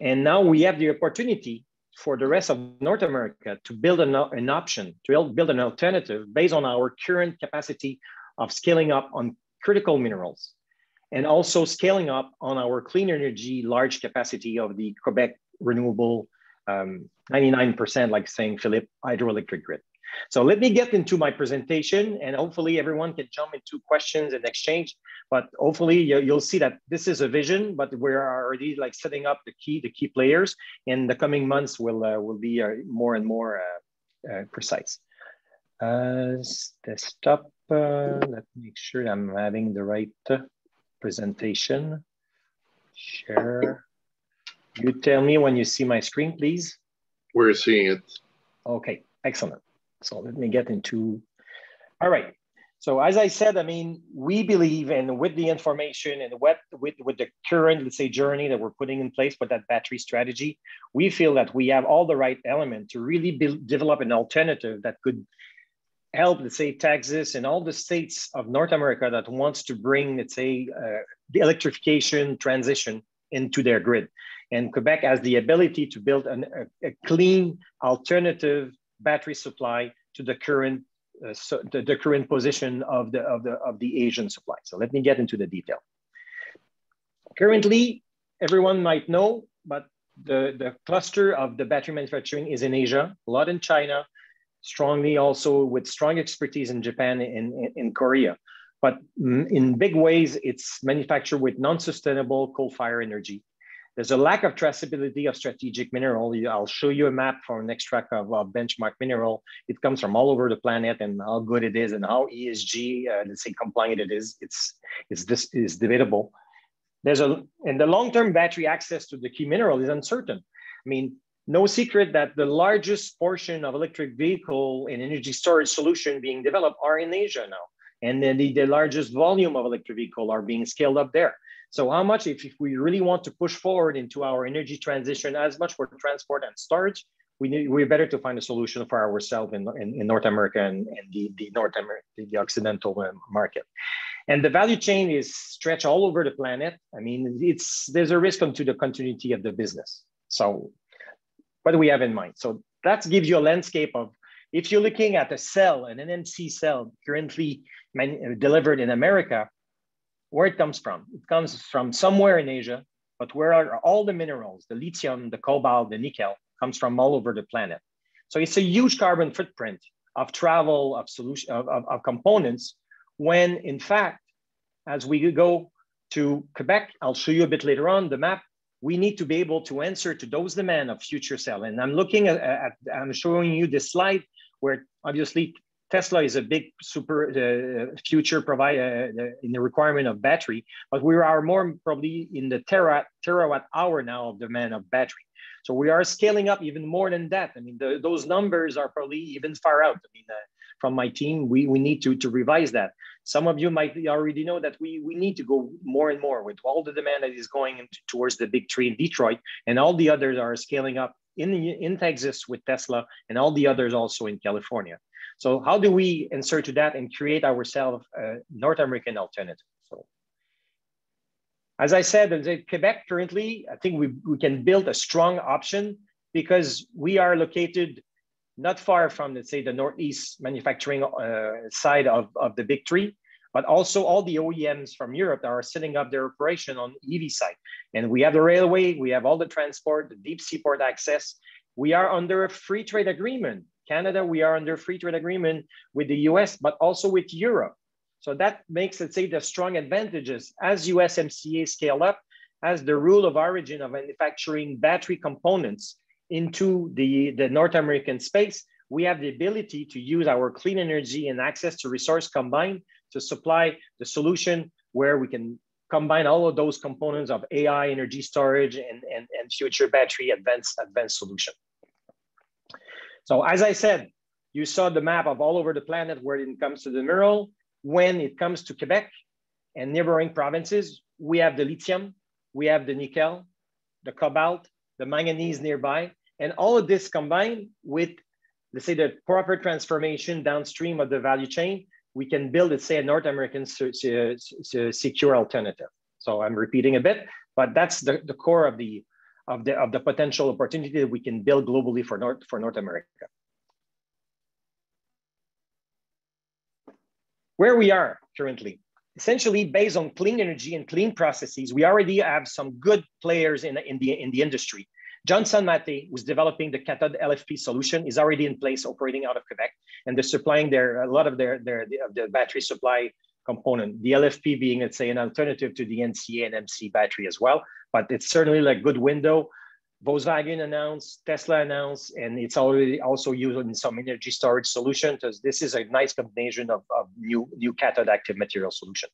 And now we have the opportunity for the rest of North America to build an option, to build an alternative based on our current capacity of scaling up on critical minerals and also scaling up on our clean energy large capacity of the Quebec renewable 99%, like saying Philippe, hydroelectric grid. So let me get into my presentation, and hopefully everyone can jump into questions and exchange. But hopefully you'll see that this is a vision, but we're already like setting up the key players. In the coming months, will be more and more precise. Desktop. Let me make sure I'm having the right presentation. Share. You tell me when you see my screen, please. We're seeing it. Okay, excellent. So let me get into, all right. So as I said, I mean, we believe, and with the information and with the current, let's say, journey that we're putting in place with that battery strategy, we feel that we have all the right element to really develop an alternative that could help, let's say, Texas and all the states of North America that wants to bring, let's say, the electrification transition into their grid. And Quebec has the ability to build a clean alternative battery supply to the current the current position of the Asian supply. So let me get into the detail. Currently, everyone might know, but the cluster of the battery manufacturing is in Asia, a lot in China, strongly also with strong expertise in Japan and in Korea. But in big ways, it's manufactured with non-sustainable coal-fired energy. There's a lack of traceability of strategic mineral. I'll show you a map for an extract of benchmark mineral. It comes from all over the planet, and how good it is and how ESG, let's say, compliant it is. This is debatable. And the long-term battery access to the key mineral is uncertain. I mean, no secret that the largest portion of electric vehicle and energy storage solution being developed are in Asia now. And then the largest volume of electric vehicle are being scaled up there. So how much, if we really want to push forward into our energy transition, as much for transport and storage, we're better to find a solution for ourselves in North America and the Occidental market. And the value chain is stretched all over the planet. I mean, there's a risk to the continuity of the business. So what do we have in mind? So that gives you a landscape of, if you're looking at a cell, an NMC cell currently delivered in America, where it comes from. It comes from somewhere in Asia, but where are all the minerals, the lithium, the cobalt, the nickel, comes from all over the planet. So it's a huge carbon footprint of travel, of components, when in fact, as we go to Quebec, I'll show you a bit later on the map, we need to be able to answer to those demands of future cell. And I'm looking I'm showing you this slide where obviously Tesla is a big future provider in the requirement of battery, but we are more probably in the terawatt hour now of demand of battery. So we are scaling up even more than that. I mean, those numbers are probably even far out. I mean, from my team, we need to revise that. Some of you might already know that we need to go more and more with all the demand that is going towards the big three in Detroit, and all the others are scaling up in Texas with Tesla, and all the others also in California. So how do we answer to that and create ourselves a North American alternative? So, as I said, in Quebec currently, I think we can build a strong option because we are located not far from, let's say, the Northeast manufacturing side of the big three, but also all the OEMs from Europe that are setting up their operation on EV side. And we have the railway, we have all the transport, the deep seaport access. We are under a free trade agreement. Canada, we are under free trade agreement with the US, but also with Europe. So that makes, let's say, the strong advantages as USMCA scale up, as the rule of origin of manufacturing battery components into the North American space, we have the ability to use our clean energy and access to resource combined to supply the solution where we can combine all of those components of AI, energy storage, and future battery advanced solution. So as I said, you saw the map of all over the planet where it comes to the mineral. When it comes to Quebec and neighboring provinces, we have the lithium, we have the nickel, the cobalt, the manganese nearby, and all of this combined with, let's say, the proper transformation downstream of the value chain, we can build, let's say, a North American secure alternative. So I'm repeating a bit, but that's the core of the potential opportunity that we can build globally for North America. Where we are currently, essentially based on clean energy and clean processes, we already have some good players in the industry. Johnson Matthey, who's developing the cathode LFP solution, is already in place operating out of Quebec, and they're supplying a lot of their battery supply component. The LFP being, let's say, an alternative to the NCA and MC battery as well, but it's certainly like a good window. Volkswagen announced, Tesla announced, and it's already also used in some energy storage solution, because this is a nice combination of new cathode active material solution.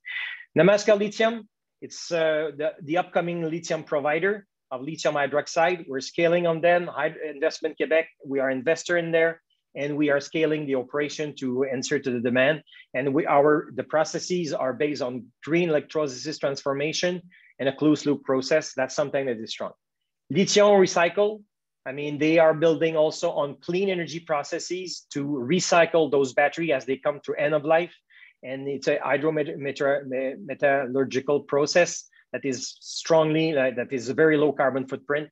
Namaska Lithium, it's the upcoming lithium provider of lithium hydroxide. We're scaling on them. Investment Quebec, we are investor in there, and we are scaling the operation to answer to the demand. And the processes are based on green electrolysis transformation and a closed loop process. That's something that is strong. Lithium recycle, I mean, they are building also on clean energy processes to recycle those batteries as they come to end of life. And it's a hydrometallurgical process that is that is a very low carbon footprint.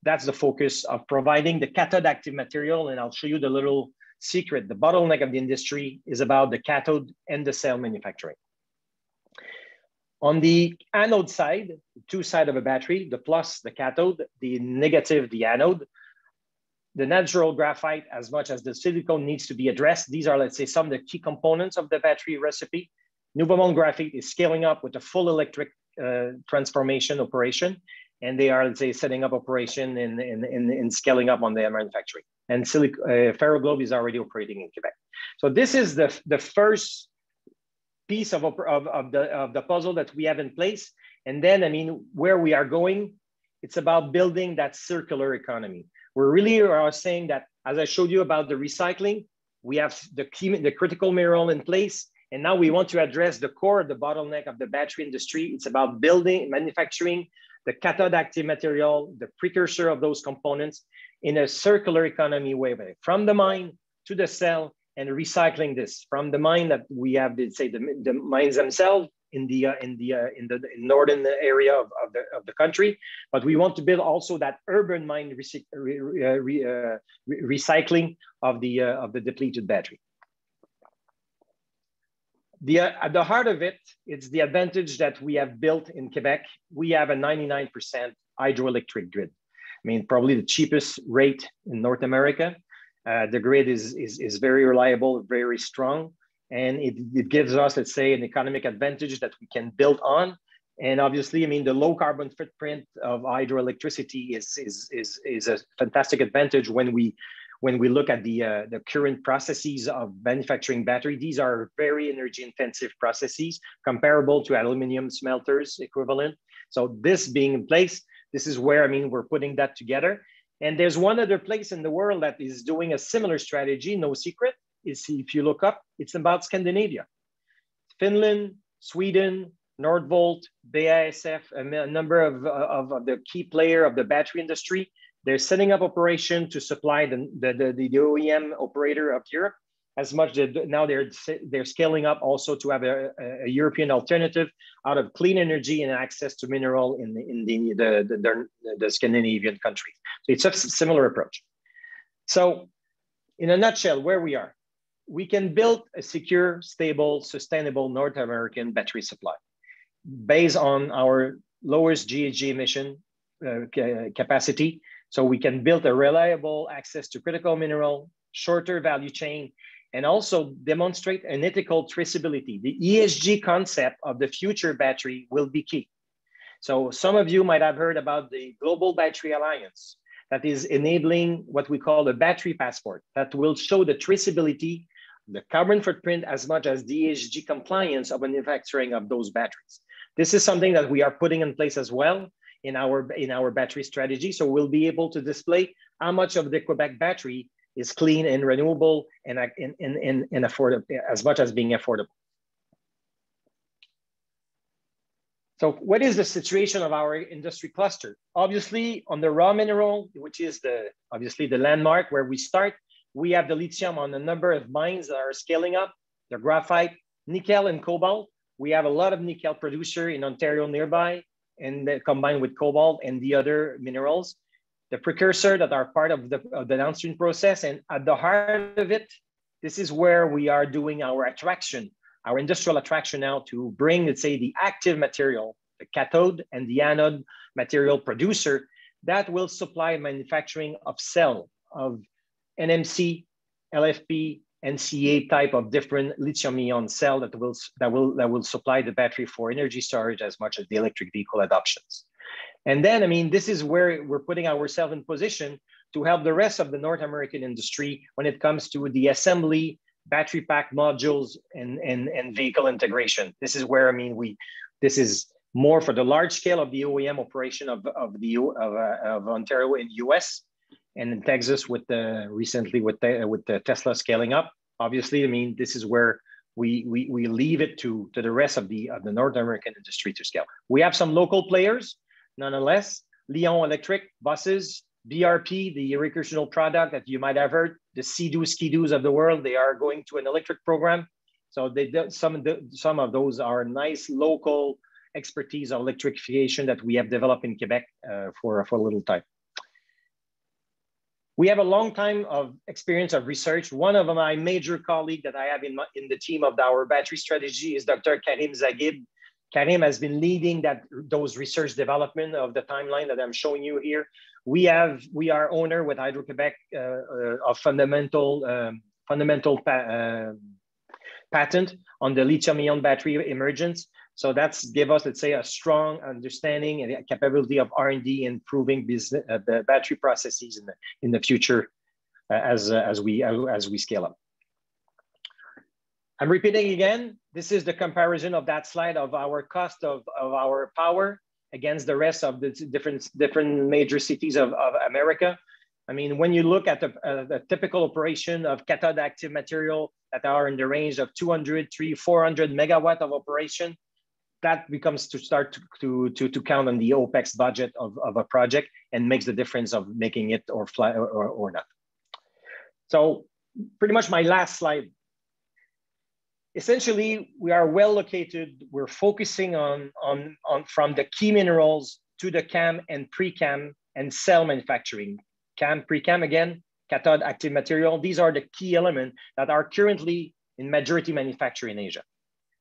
That's the focus of providing the cathode active material. And I'll show you the little secret. The bottleneck of the industry is about the cathode and the cell manufacturing. On the anode side, two sides of a battery, the plus, the cathode, the negative, the anode, the natural graphite, as much as the silicon, needs to be addressed. These are, let's say, some of the key components of the battery recipe. Nouveau Graphite is scaling up with a full electric transformation operation, and they are, let's say, setting up operation and scaling up on their manufacturing. And Ferroglobe is already operating in Quebec. So this is the first piece of the puzzle that we have in place. And then, I mean, where we are going, it's about building that circular economy. We really are saying that, as I showed you about the recycling, we have the critical mineral in place. And now we want to address the core of the bottleneck of the battery industry. It's about building, manufacturing the cathode active material, the precursor of those components in a circular economy way, from the mine to the cell, and recycling this from the mine that we have, say the mines themselves in the northern area of the country, but we want to build also that urban mine recycling of the depleted battery. At the heart of it, it's the advantage that we have built in Quebec. We have a 99% hydroelectric grid. I mean, probably the cheapest rate in North America. The grid is very reliable, very strong, and it gives us, let's say, an economic advantage that we can build on. And obviously, I mean, the low carbon footprint of hydroelectricity is a fantastic advantage when we look at the current processes of manufacturing battery. These are very energy intensive processes comparable to aluminum smelters equivalent. So this being in place, this is where, I mean, we're putting that together. And there's one other place in the world that is doing a similar strategy, no secret, is if you look up, it's about Scandinavia. Finland, Sweden, Nordvolt, BASF, a number of the key player of the battery industry. They're setting up operation to supply the OEM operator of Europe as much as now they're scaling up also to have a European alternative out of clean energy and access to mineral in the Scandinavian countries. So it's a similar approach. So in a nutshell, where we are, we can build a secure, stable, sustainable North American battery supply based on our lowest GHG emission capacity. So we can build a reliable access to critical mineral, shorter value chain, and also demonstrate an ethical traceability. The ESG concept of the future battery will be key. So some of you might have heard about the Global Battery Alliance that is enabling what we call a battery passport that will show the traceability, the carbon footprint, as much as the ESG compliance of manufacturing of those batteries. This is something that we are putting in place as well in our battery strategy. So we'll be able to display how much of the Quebec battery is clean and renewable and affordable, as much as being affordable. So what is the situation of our industry cluster? Obviously, on the raw mineral, which is obviously the landmark where we start, we have the lithium on a number of mines that are scaling up, the graphite, nickel, and cobalt. We have a lot of nickel producer in Ontario nearby, and combined with cobalt and the other minerals, the precursor that are part of the downstream process. And at the heart of it, this is where we are doing our attraction, our industrial attraction now to bring, let's say, the active material, the cathode and the anode material producer that will supply manufacturing of cell, of NMC, LFP, NCA type of different lithium-ion cell that will supply the battery for energy storage as much as the electric vehicle adoptions. And then, I mean, this is where we're putting ourselves in position to help the rest of the North American industry when it comes to the assembly, battery pack modules, and vehicle integration. This is where, I mean, this is more for the large scale of the OEM operation of Ontario in US, and in Texas recently with the Tesla scaling up. Obviously, I mean, this is where we leave it to the rest of the North American industry to scale. We have some local players, nonetheless. Leon Electric buses, BRP, the recreational product that you might have heard, the Sea-Doo Ski-Doos of the world, they are going to an electric program. So some of those are nice local expertise of electrification that we have developed in Quebec for a little time. We have a long time of experience of research. One of my major colleagues that I have in the team of our battery strategy is Dr. Karim Zaghib. Karim has been leading those research development of the timeline that I'm showing you here. We are owner with Hydro-Québec of fundamental patent on the lithium-ion battery emergence. So that's give us, let's say, a strong understanding and capability of R&D in improving the battery processes in the future as we scale up. I'm repeating again, this is the comparison of that slide of our cost of our power against the rest of the different major cities of America. I mean, when you look at the typical operation of cathode active material that are in the range of 200, 300, 400 megawatt of operation, that becomes to start to count on the OPEX budget of a project and makes the difference of making it or fly or not. So pretty much my last slide. Essentially, we are well located. We're focusing on from the key minerals to the CAM and pre-CAM and cell manufacturing. CAM, pre-CAM again, cathode active material. These are the key elements that are currently in majority manufactured in Asia.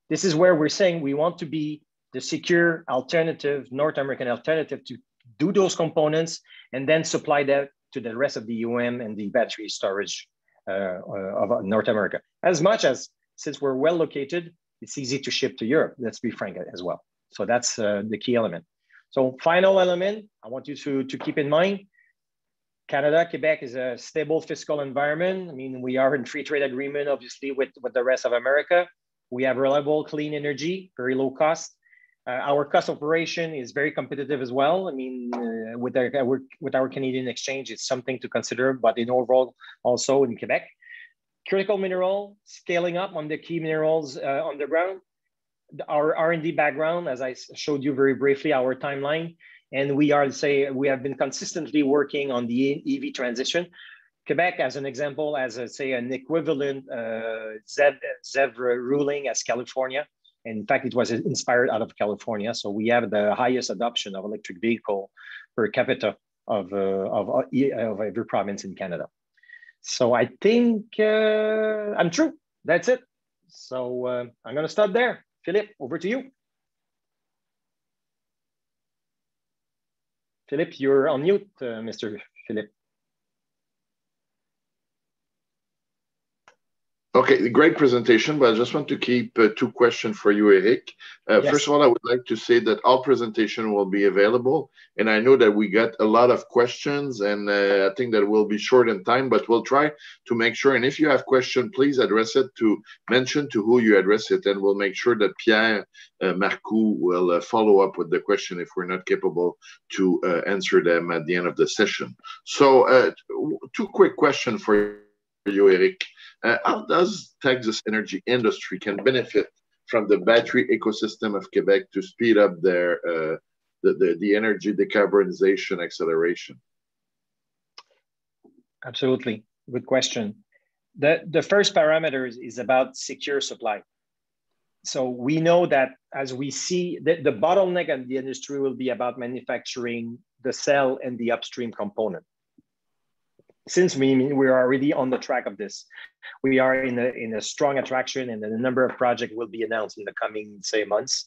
This is where we're saying we want to be the secure alternative, North American alternative to do those components and then supply that to the rest of the UM and the battery storage of North America. As much as, since we're well located, it's easy to ship to Europe, let's be frank as well. So that's the key element. So final element, I want you to keep in mind, Canada, Quebec is a stable fiscal environment. I mean, we are in free trade agreement, obviously, with the rest of America. We have reliable, clean energy, very low cost. Our cost operation is very competitive as well. I mean, with our Canadian exchange, it's something to consider, but in overall, also in Quebec. Critical mineral, scaling up on the key minerals on the ground. Our R&D background, as I showed you very briefly, our timeline, and we have been consistently working on the EV transition. Quebec, as an example, as an equivalent ZEV ruling as California. In fact, it was inspired out of California. So we have the highest adoption of electric vehicle per capita of every province in Canada. So I think I'm true. That's it. So I'm going to stop there. Philippe, over to you. Philippe, you're on mute, Mr. Philippe. Okay, great presentation, but I just want to keep two questions for you, Eric. Yes. First of all, I would like to say that all presentation will be available, and I know that we got a lot of questions, and I think that will be short in time, but we'll try to make sure, and if you have question, please address it mention to who you address it, and we'll make sure that Pierre Marcoux will follow up with the question if we're not capable to answer them at the end of the session. So two quick questions for you, Eric. How does Texas energy industry can benefit from the battery ecosystem of Quebec to speed up their the energy decarbonization acceleration? Absolutely, good question. The first parameter is about secure supply. So we know that as we see the bottleneck in the industry will be about manufacturing the cell and the upstream component. Since we're already on the track of this, we are in a strong attraction, and a number of projects will be announced in the coming, say, months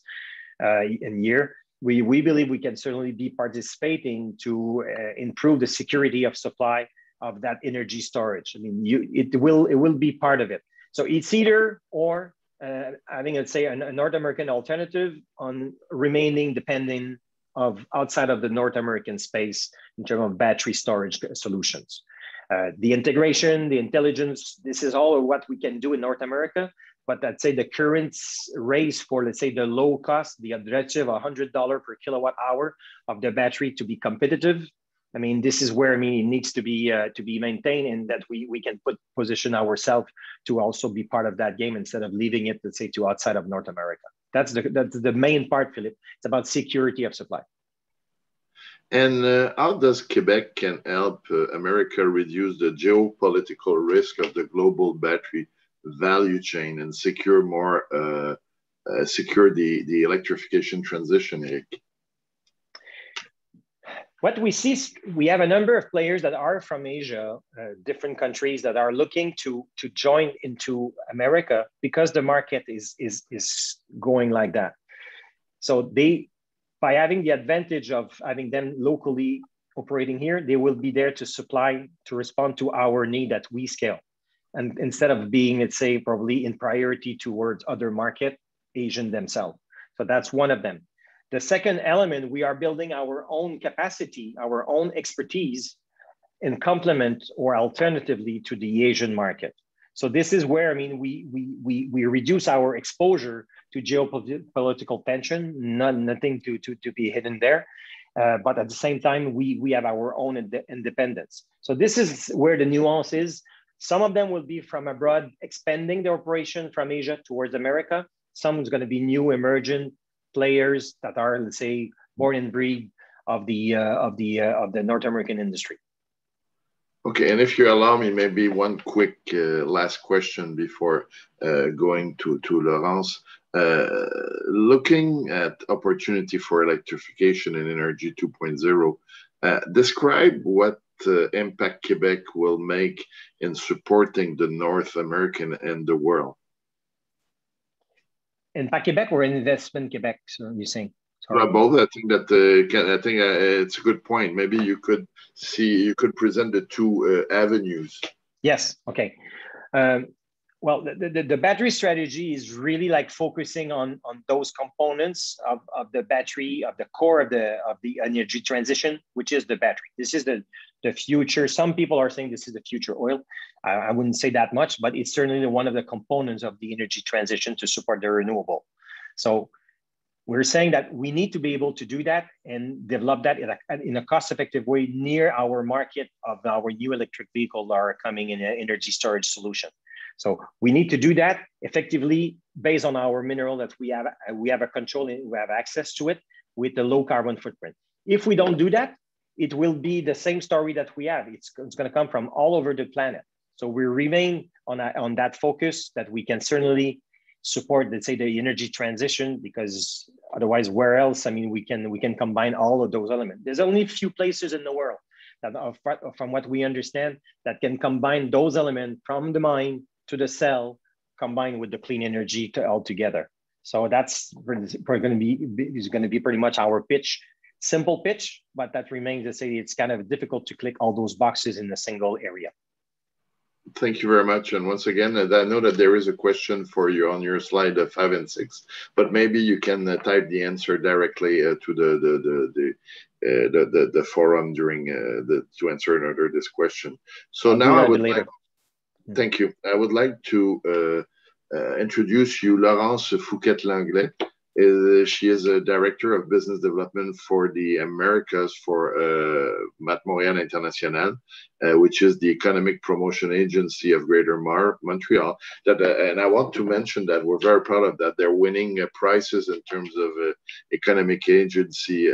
and year. We believe we can certainly be participating to improve the security of supply of that energy storage. I mean, it will be part of it. So it's either or having, let's say, a North American alternative on remaining dependent of outside of the North American space in terms of battery storage solutions. The integration, the intelligence, this is all what we can do in North America, but I'd say the current race for, let's say, the low cost, the objective of $100 per kilowatt hour of the battery to be competitive. I mean, this is where, I mean, it needs to be maintained, and that we can position ourselves to also be part of that game instead of leaving it, let's say, to outside of North America. That's the main part, Philippe. It's about security of supply. And how does Quebec can help America reduce the geopolitical risk of the global battery value chain and secure the electrification transition, Eric? What we see, we have a number of players that are from Asia, different countries that are looking to join into America because the market is going like that. So by having the advantage of having them locally operating here, they will be there to supply, to respond to our need that we scale. And instead of being, let's say, probably in priority towards other market, Asian themselves. So that's one of them. The second element, we are building our own capacity, our own expertise in complement or alternatively to the Asian market. So this is where, I mean, we reduce our exposure to geopolitical tension, nothing to be hidden there. But at the same time, we have our own independence. So this is where the nuance is. Some of them will be from abroad, expanding their operation from Asia towards America. Some is going to be new, emergent, players that are, let's say, born and breed of the North American industry. Okay, and if you allow me, maybe one quick last question before going to Laurence. Looking at opportunity for electrification and energy 2.0, describe what impact Quebec will make in supporting the North American and the world. Impact Quebec or investment Quebec, so you're saying? Both. I think that it's a good point. Maybe you could present the two avenues. Yes. Okay. Well, the battery strategy is really like focusing on those components of the battery, of the core of the energy transition, which is the battery. This is the future. Some people are saying this is the future oil. I wouldn't say that much, but it's certainly one of the components of the energy transition to support the renewable. So we're saying that we need to be able to do that and develop that in a cost-effective way near our market of our new electric vehicles that are coming in an energy storage solution. So we need to do that effectively based on our mineral that we have a control and we have access to it with the low carbon footprint. If we don't do that, it will be the same story that we have. It's going to come from all over the planet. So we remain on that focus that we can certainly support, let's say, the energy transition, because otherwise, where else? I mean, we can combine all of those elements. There's only a few places in the world that, from what we understand, that can combine those elements from the mine to the cell, combined with the clean energy all together. So that's going to be pretty much our pitch. Simple pitch, but that remains to say it's kind of difficult to click all those boxes in a single area. Thank you very much. And once again, I know that there is a question for you on your slide 5 and 6, but maybe you can type the answer directly to the forum during to answer another this question. So now I would like, thank you. I would like to introduce you, Laurence Fouquet-Langlais. She is a director of business development for the Americas for Mat Montréal International, which is the economic promotion agency of Greater Montreal. And I want to mention that we're very proud of that. They're winning prizes in terms of economic agency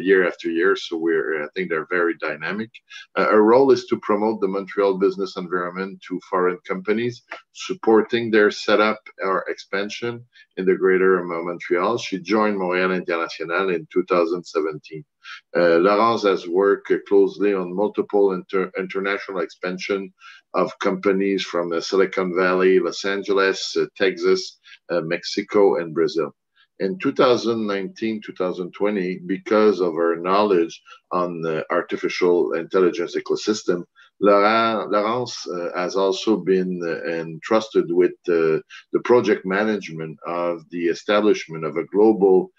year after year. So I think they're very dynamic. Our role is to promote the Montreal business environment to foreign companies, supporting their setup or expansion in the Greater Montreal. She joined Montréal International in 2017. Laurence has worked closely on multiple international expansion of companies from Silicon Valley, Los Angeles, Texas, Mexico, and Brazil. In 2019-2020, because of her knowledge on the artificial intelligence ecosystem, Laurence has also been entrusted with the project management of the establishment of a global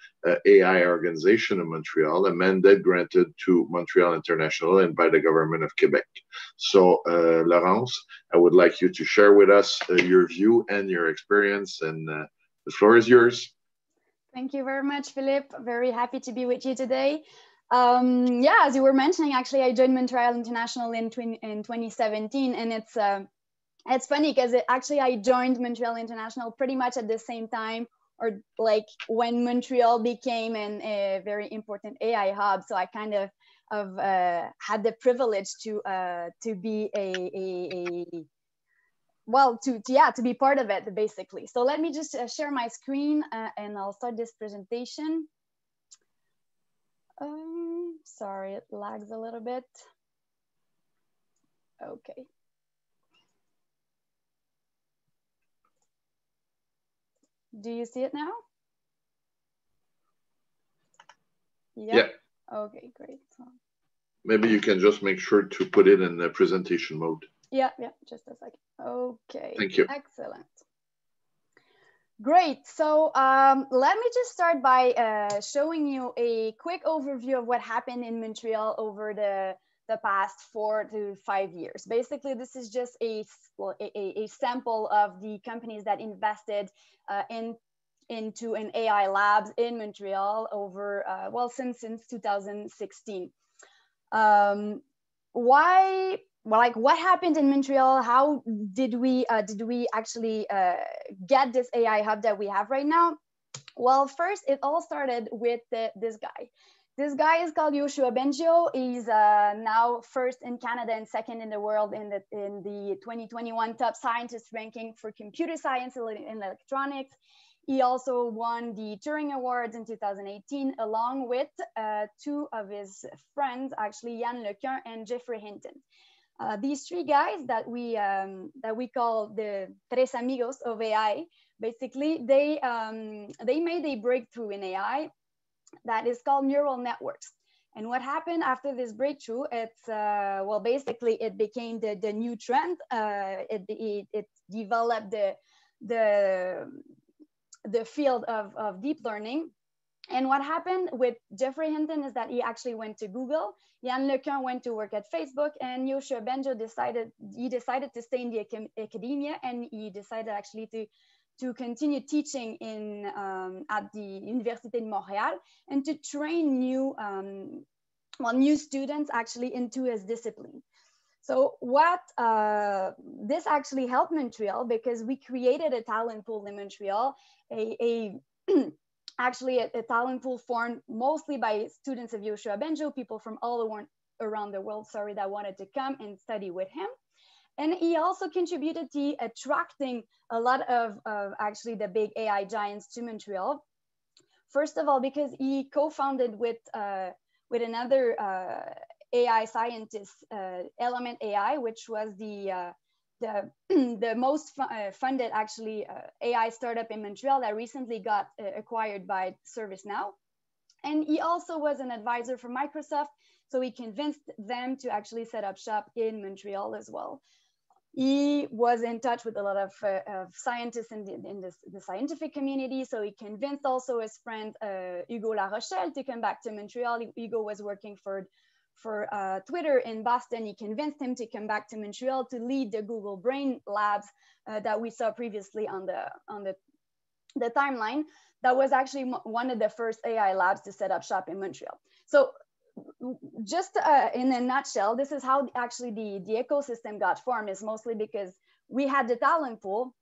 AI organization in Montreal, a mandate granted to Montreal International and by the government of Quebec. So, Laurence, I would like you to share with us your view and your experience, and the floor is yours. Thank you very much, Philippe. Very happy to be with you today. Yeah, as you were mentioning, actually, I joined Montreal International in 2017, and it's funny because I joined Montreal International pretty much at the same time, or like when Montreal became a very important AI hub. So I kind of had the privilege to be to be part of it, basically. So let me just share my screen and I'll start this presentation. Sorry, it lags a little bit. Okay. Do you see it now? Yeah. Okay, great. Maybe you can just make sure to put it in the presentation mode. Yeah, just a second. Okay. Thank you. Excellent. Great. So let me just start by showing you a quick overview of what happened in Montreal over the past 4 to 5 years. Basically, this is just a sample of the companies that invested into an AI labs in Montreal over since 2016. What happened in Montreal? How did we actually get this AI hub that we have right now? Well, first, it all started with this guy. This guy is called Yoshua Bengio. He's now first in Canada and second in the world in the 2021 top scientist ranking for computer science and electronics. He also won the Turing Awards in 2018, along with two of his friends, actually Yann Lequin and Jeffrey Hinton. These three guys that we call the Tres Amigos of AI, basically, they made a breakthrough in AI that is called neural networks. And what happened after this breakthrough, it's, well, basically it became the new trend. It developed the field of deep learning. And what happened with Jeffrey Hinton is that he actually went to Google, Yann Lequin went to work at Facebook, and Yoshua Bengio decided to stay in the academia, and he decided actually to continue teaching in at the Université de Montréal and to train new students actually into his discipline. So what this actually helped Montreal, because we created a talent pool in Montreal, actually a talent pool formed mostly by students of Yoshua Bengio, people from all around the world, that wanted to come and study with him. And he also contributed to attracting a lot of actually the big AI giants to Montreal. First of all, because he co-founded with another AI scientist, Element AI, which was the most funded actually AI startup in Montreal that recently got acquired by ServiceNow. And he also was an advisor for Microsoft, so he convinced them to actually set up shop in Montreal as well. He was in touch with a lot of scientists in the scientific community, so he convinced also his friend Hugo La Rochelle to come back to Montreal. Hugo was working for Twitter in Boston. He convinced him to come back to Montreal to lead the Google Brain Labs that we saw previously on the timeline. That was actually one of the first AI labs to set up shop in Montreal. So just in a nutshell, this is how actually the ecosystem got formed, is mostly because we had the talent pool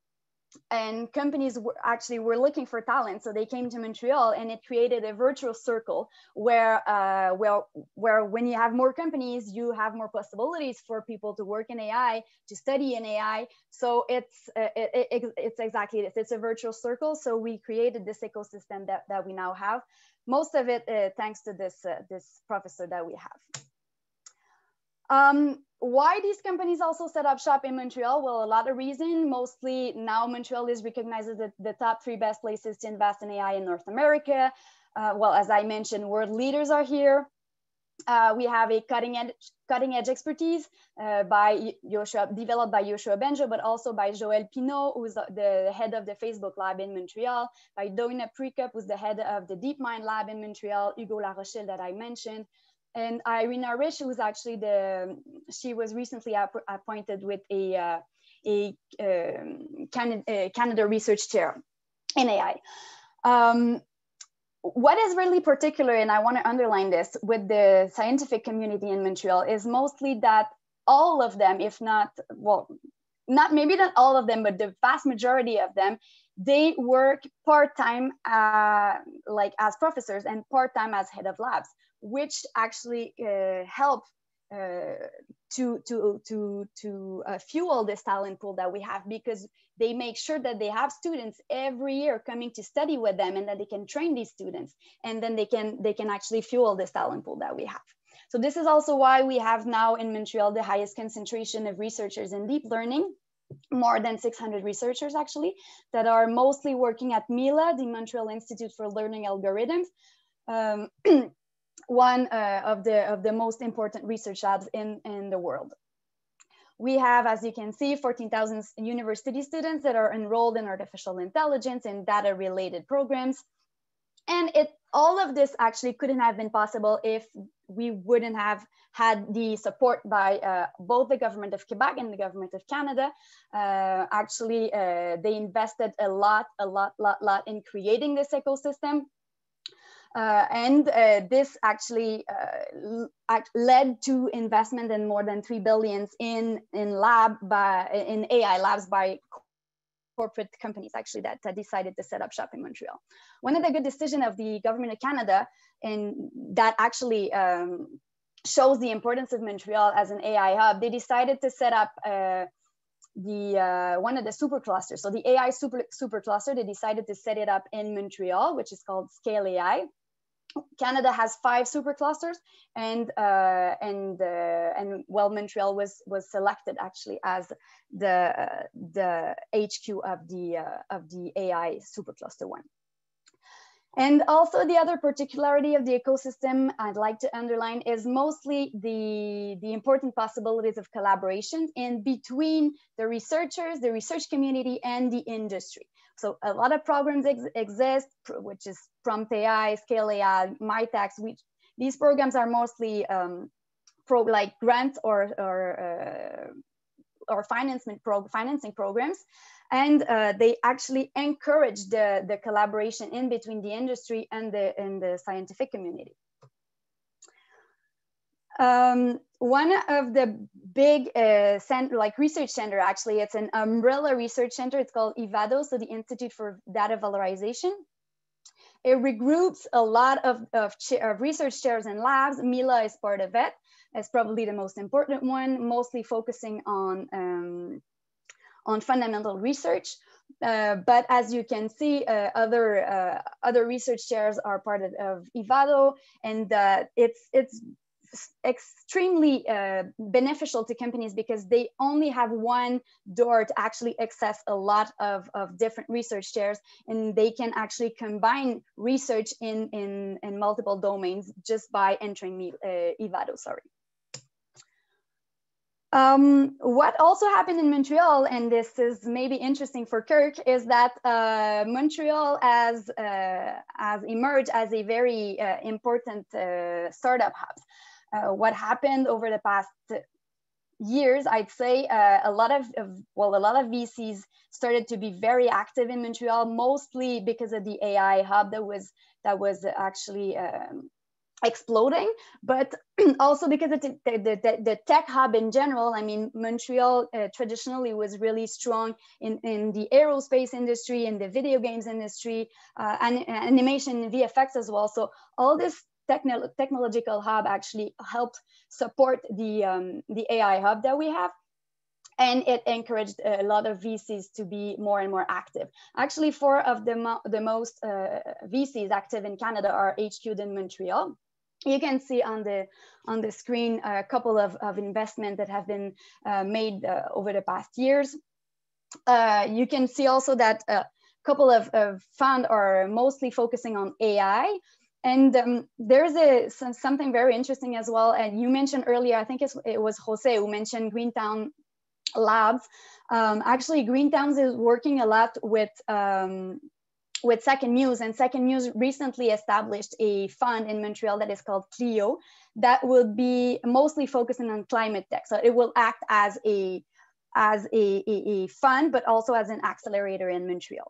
and companies were looking for talent. So they came to Montreal, and it created a virtual circle where when you have more companies, you have more possibilities for people to work in AI, to study in AI. So it's exactly this. It's a virtual circle. So we created this ecosystem that we now have. Most of it thanks to this professor that we have. Why these companies also set up shop in Montreal? Well, a lot of reasons. Mostly now Montreal is recognized as the top 3 best places to invest in AI in North America. Well, as I mentioned, world leaders are here. We have a cutting edge expertise developed by Yoshua Bengio, but also by Joël Pinault, who's the head of the Facebook lab in Montreal, by Doina Prekop, who's the head of the DeepMind lab in Montreal, Hugo La Rochelle that I mentioned, and Irina Rich, who's actually she was recently appointed with a Canada Research Chair in AI. What is really particular, and I want to underline this, with the scientific community in Montreal is mostly that all of them, if not, well, maybe not all of them, but the vast majority of them, they work part-time like as professors and part-time as head of labs, which actually help to fuel this talent pool that we have, because they make sure that they have students every year coming to study with them, and that they can train these students, and then they can actually fuel this talent pool that we have. So this is also why we have now in Montreal the highest concentration of researchers in deep learning, more than 600 researchers actually, that are mostly working at MILA, the Montreal Institute for Learning Algorithms, one of the most important research labs in the world. We have, as you can see, 14,000 university students that are enrolled in artificial intelligence and data-related programs. And all of this actually couldn't have been possible if we wouldn't have had the support by both the government of Quebec and the government of Canada. Actually, they invested a lot in creating this ecosystem. And this actually led to investment in more than $3 billion in AI labs by corporate companies actually that decided to set up shop in Montreal. One of the good decisions of the government of Canada, and that actually shows the importance of Montreal as an AI hub, they decided to set up one of the superclusters. So the AI supercluster, they decided to set it up in Montreal, which is called Scale AI. Canada has 5 superclusters, and well, Montreal was selected actually as the HQ of the AI supercluster one. And also the other particularity of the ecosystem I'd like to underline is mostly the important possibilities of collaboration in between the researchers, the research community, and the industry. So a lot of programs exist, which is Prompt AI, Scale AI, MyTax. These programs are mostly like grants or financing programs, and they actually encourage the collaboration in between the industry and the scientific community. One of the big research center, actually, it's an umbrella research center. It's called IVADO, so the Institute for Data Valorization. It regroups a lot of research chairs and labs. Mila is part of it. It's probably the most important one, mostly focusing on fundamental research. But as you can see, other research chairs are part of IVADO, and it's extremely beneficial to companies because they only have one door to actually access a lot of different research chairs, and they can actually combine research in multiple domains just by entering IVADO, sorry. What also happened in Montreal, and this is maybe interesting for Kirk, is that Montreal has emerged as a very important startup hub. What happened over the past years, I'd say a lot of VCs started to be very active in Montreal, mostly because of the AI hub that was actually exploding, but also because of the tech hub in general. I mean, Montreal traditionally was really strong in the aerospace industry, in the video games industry, and animation and VFX as well. So all this technological hub actually helped support the AI hub that we have. And it encouraged a lot of VCs to be more and more active. Actually, 4 of the most VCs active in Canada are HQ'd in Montreal. You can see on the screen a couple of investments that have been made over the past years. You can see also that a couple of funds are mostly focusing on AI. And there's something very interesting as well. And you mentioned earlier, I think it was Jose who mentioned Greentown Labs. Actually, Greentowns is working a lot with Second Muse, and Second Muse recently established a fund in Montreal that is called Clio that will be mostly focusing on climate tech. So it will act as a fund, but also as an accelerator in Montreal.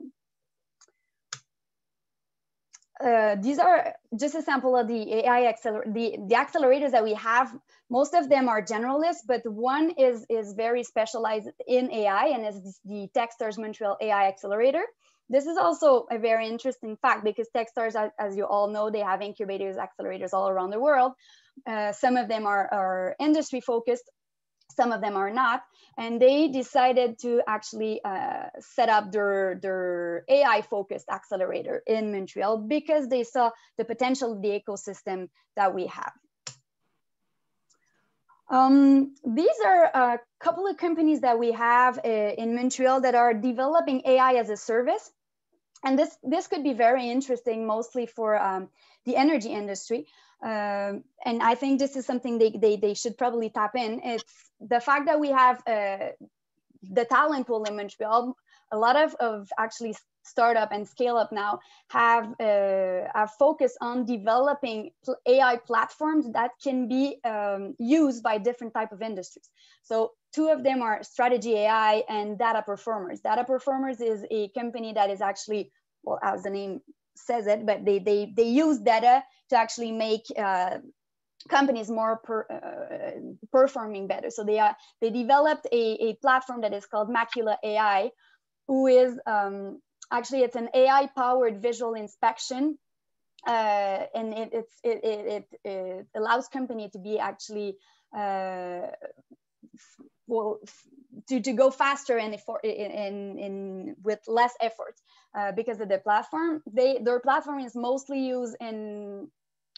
These are just a sample of the AI the accelerators that we have. Most of them are generalists, but one is very specialized in AI, and is the Techstars Montreal AI Accelerator. This is also a very interesting fact because Techstars, as you all know, they have incubators, accelerators all around the world. Some of them are industry focused, some of them are not. And they decided to actually set up their AI focused accelerator in Montreal because they saw the potential of the ecosystem that we have. These are a couple of companies that we have in Montreal that are developing AI as a service. And this could be very interesting, mostly for the energy industry. And I think this is something they should probably tap in. It's the fact that we have the talent pool in Montreal. A lot of actually startup and scale up now have focused on developing AI platforms that can be used by different type of industries. So 2 of them are Strategy AI and Data Performers. Data Performers is a company that is actually, well, as the name says it, but they use data to actually make companies more performing better. So they developed a platform that is called Macula AI, who is actually, it's an AI-powered visual inspection, and it allows company to be actually to go faster and with less effort because of the platform. Their platform is mostly used in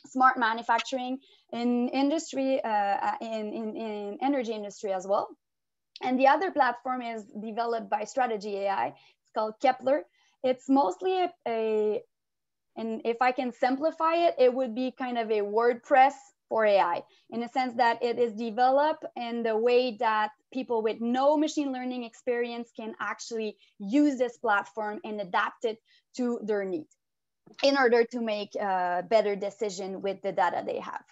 smart manufacturing, in industry, in energy industry as well. And the other platform is developed by Strategy AI. It's called Kepler. It's mostly and if I can simplify it, it would be kind of a WordPress for AI, in the sense that it is developed in the way that people with no machine learning experience can actually use this platform and adapt it to their needs in order to make a better decision with the data they have.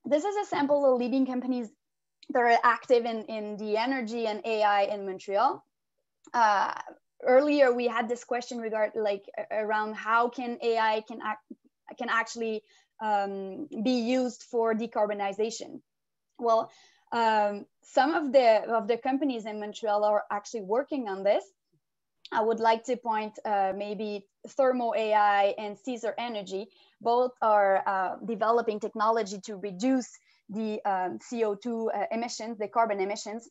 This is a sample of leading companies that are active in the energy and AI in Montreal. Earlier, we had this question around how can AI can actually be used for decarbonization. Well, some of the companies in Montreal are actually working on this. I would like to point maybe Thermo AI and Caesar Energy. Both are developing technology to reduce the CO2 emissions, the carbon emissions.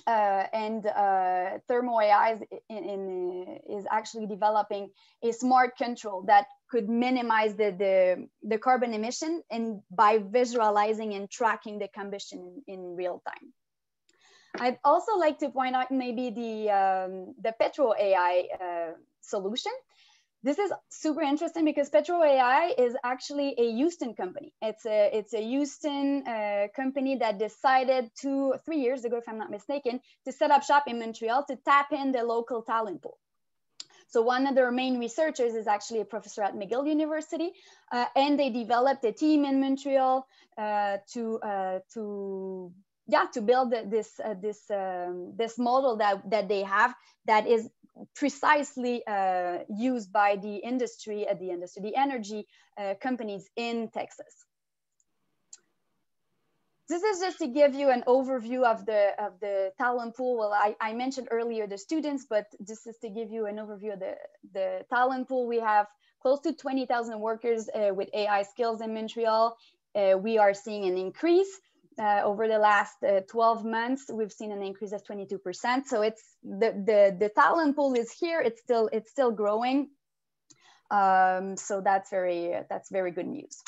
And Thermo AI is actually developing a smart control that could minimize the carbon emission, and by visualizing and tracking the combustion in real time. I'd also like to point out maybe the Petro AI solution. This is super interesting because Petro AI is actually a Houston company. It's a Houston company that decided 3 years ago, if I'm not mistaken, to set up shop in Montreal to tap in the local talent pool. So one of their main researchers is actually a professor at McGill University, and they developed a team in Montreal to build this model that they have that is precisely used by the energy companies in Texas. This is just to give you an overview of the talent pool. Well, I mentioned earlier the students, but this is to give you an overview of the talent pool. We have close to 20,000 workers with AI skills in Montreal. We are seeing an increase. Over the last 12 months, we've seen an increase of 22%. So it's the talent pool is here. It's still growing. So that's very good news.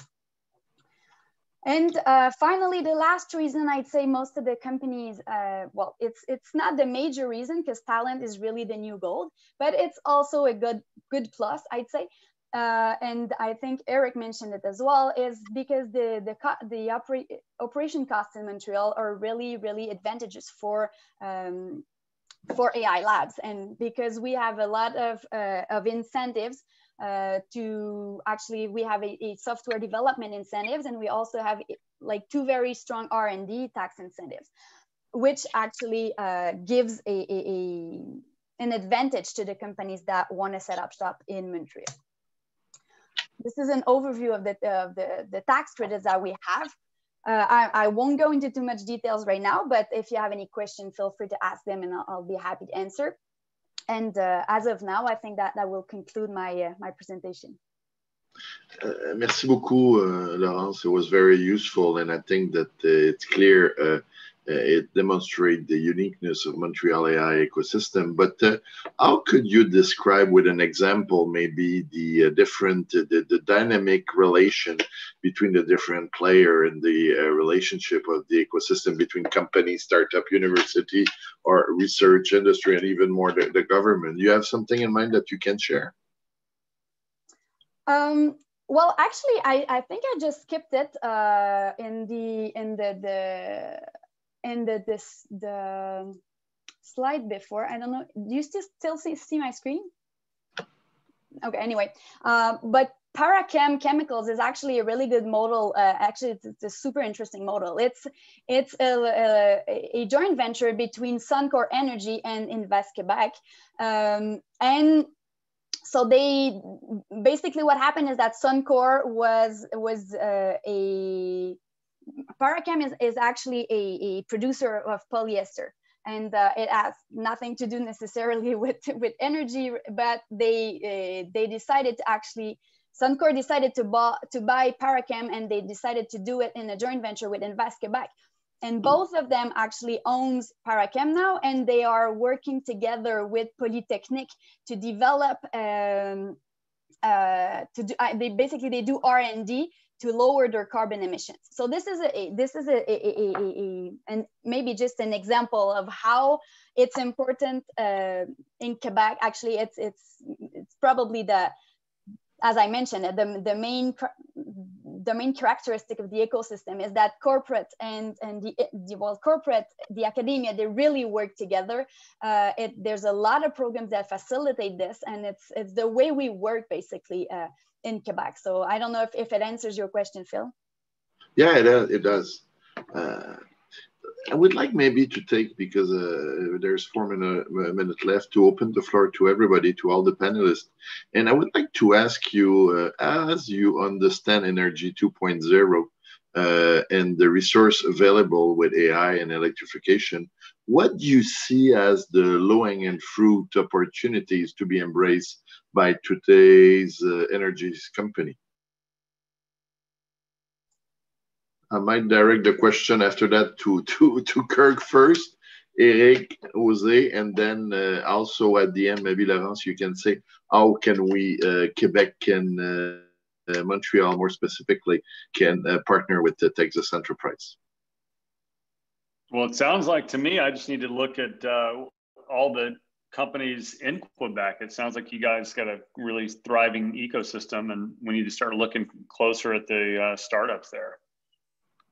And finally, the last reason, I'd say most of the companies, well, it's not the major reason because talent is really the new gold, but it's also a good plus, I'd say. And I think Eric mentioned it as well, is because the operation costs in Montreal are really, really advantageous for AI labs, and because we have a lot of incentives to actually, we have a software development incentives, and we also have like 2 very strong R&D tax incentives, which actually gives an advantage to the companies that want to set up shop in Montreal. This is an overview of the tax credits that we have. I won't go into too much details right now, but if you have any questions, feel free to ask them and I'll be happy to answer. And as of now, I think that will conclude my presentation. Merci beaucoup, Laurence. It was very useful, and I think that it's clear it demonstrates the uniqueness of Montreal AI ecosystem. But how could you describe with an example maybe the dynamic relation between the different player and the relationship of the ecosystem between company, startup, university, or research industry, and even more the government? Do you have something in mind that you can share? Well, actually, I think I just skipped it in the slide before. I don't know. Do you still see my screen? Okay. Anyway, but Parachem Chemicals is actually a really good model. Actually, it's a super interesting model. It's a joint venture between Suncor Energy and Invest Québec, and so they basically, what happened is that Suncor was Parachem is actually a producer of polyester, and it has nothing to do necessarily with energy, but they decided to actually, Suncor decided to buy Parachem, and they decided to do it in a joint venture with Invest Québec. And both of them actually owns Parachem now, and they are working together with Polytechnique to develop, they do R&D to lower their carbon emissions. So this is and maybe just an example of how it's important in Quebec. Actually, it's probably as I mentioned, the main characteristic of the ecosystem is that corporate and the academia, they really work together. There's a lot of programs that facilitate this, and it's the way we work basically in Quebec. So I don't know if it answers your question, Phil. Yeah, it does. I would like maybe to take, because there's 4 minutes left, to open the floor to everybody, to all the panelists. And I would like to ask you, as you understand Energy 2.0 and the resource available with AI and electrification, what do you see as the low-hanging fruit opportunities to be embraced by today's energy company? I might direct the question after that to Kirk first, Eric, Jose, and then also at the end, maybe Laurence, you can say, how can we, Quebec can, Montreal more specifically, can partner with the Texas enterprise? Well, it sounds like to me, I just need to look at all the companies in Quebec. It sounds like you guys got a really thriving ecosystem, and we need to start looking closer at the startups there.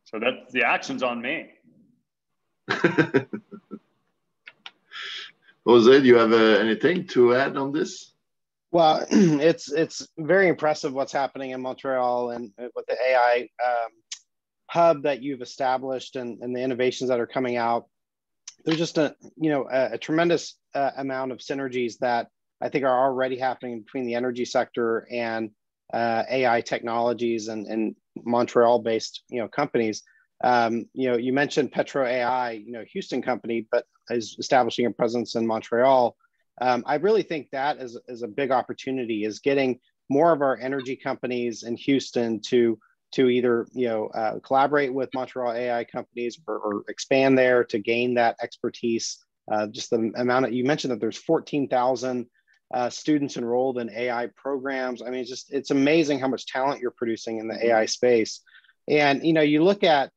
So that the action's on me. Jose, do you have anything to add on this? Well, it's very impressive what's happening in Montreal, and with the AI hub that you've established, and the innovations that are coming out. There's just a tremendous amount of synergies that I think are already happening between the energy sector and AI technologies and Montreal-based companies. You mentioned Petro AI, Houston company, but is establishing a presence in Montreal. I really think that is a big opportunity, is getting more of our energy companies in Houston to either collaborate with Montreal AI companies or expand there to gain that expertise. Just the amount of, you mentioned that there's 14,000 students enrolled in AI programs. I mean, it's amazing how much talent you're producing in the AI space. And you look at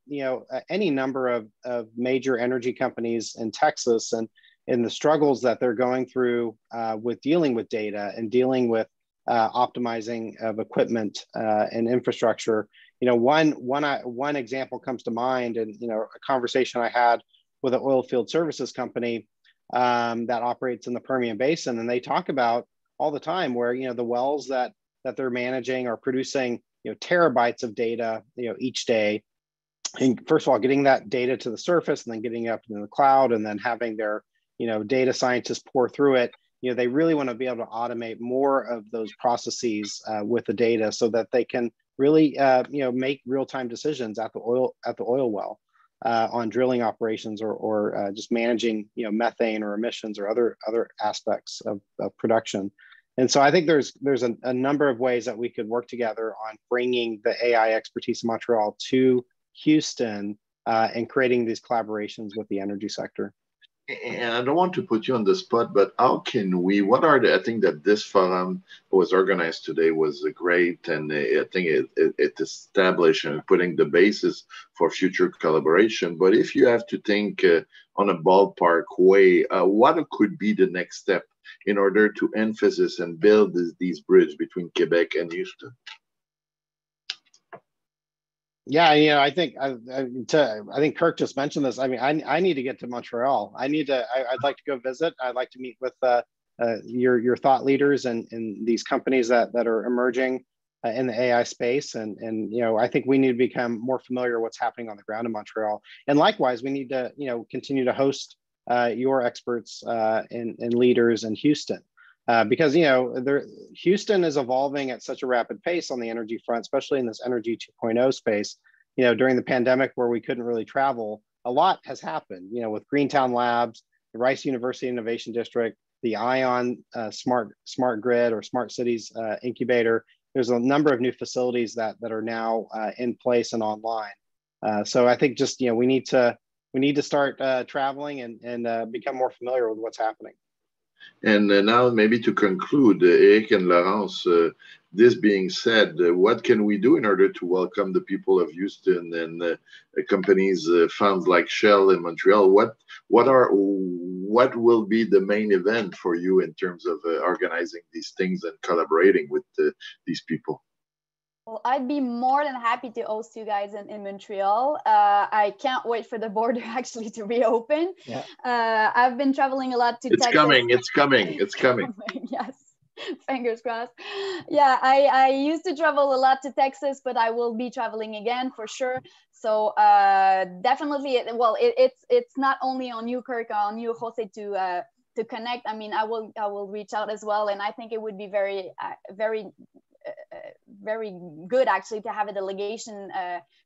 any number of major energy companies in Texas and the struggles that they're going through with dealing with data and dealing with optimizing of equipment and infrastructure. One example comes to mind, and a conversation I had with an oil field services company that operates in the Permian Basin, and they talk about all the time where the wells that they're managing are producing terabytes of data each day. And first of all, getting that data to the surface, and then getting it up into the cloud, and then having their data scientists pour through it. They really want to be able to automate more of those processes with the data, so that they can really make real-time decisions at the oil well on drilling operations or just managing methane or emissions or other aspects of production. And so I think there's a number of ways that we could work together on bringing the AI expertise in Montreal to Houston and creating these collaborations with the energy sector. And I don't want to put you on the spot, but how can we, I think that this forum was organized today was great, and I think it established and putting the basis for future collaboration. But if you have to think on a ballpark way, what could be the next step in order to emphasize and build these bridges between Quebec and Houston? Yeah, I think Kirk just mentioned this. I mean, I need to get to Montreal. I'd like to go visit. I'd like to meet with your thought leaders and these companies that are emerging in the AI space. And I think we need to become more familiar with what's happening on the ground in Montreal. And likewise, we need to continue to host your experts and leaders in Houston. Because Houston is evolving at such a rapid pace on the energy front, especially in this energy 2.0 space. during the pandemic where we couldn't really travel, a lot has happened, with Greentown Labs, the Rice University Innovation District, the ION smart grid or smart cities incubator. There's a number of new facilities that are now in place and online. So I think just, we need to start traveling and become more familiar with what's happening. And now maybe to conclude, Eric and Laurence, this being said, what can we do in order to welcome the people of Houston and companies, funds like Shell in Montreal? What will be the main event for you in terms of organizing these things and collaborating with these people? Well, I'd be more than happy to host you guys in Montreal. I can't wait for the border actually to reopen. Yeah. I've been traveling a lot to Texas. It's coming. Yes, fingers crossed. Yeah, I used to travel a lot to Texas, but I will be traveling again for sure. So definitely, it's not only on you, Kirk, on you, Jose, to connect. I mean, I will reach out as well, and I think it would be very good actually to have a delegation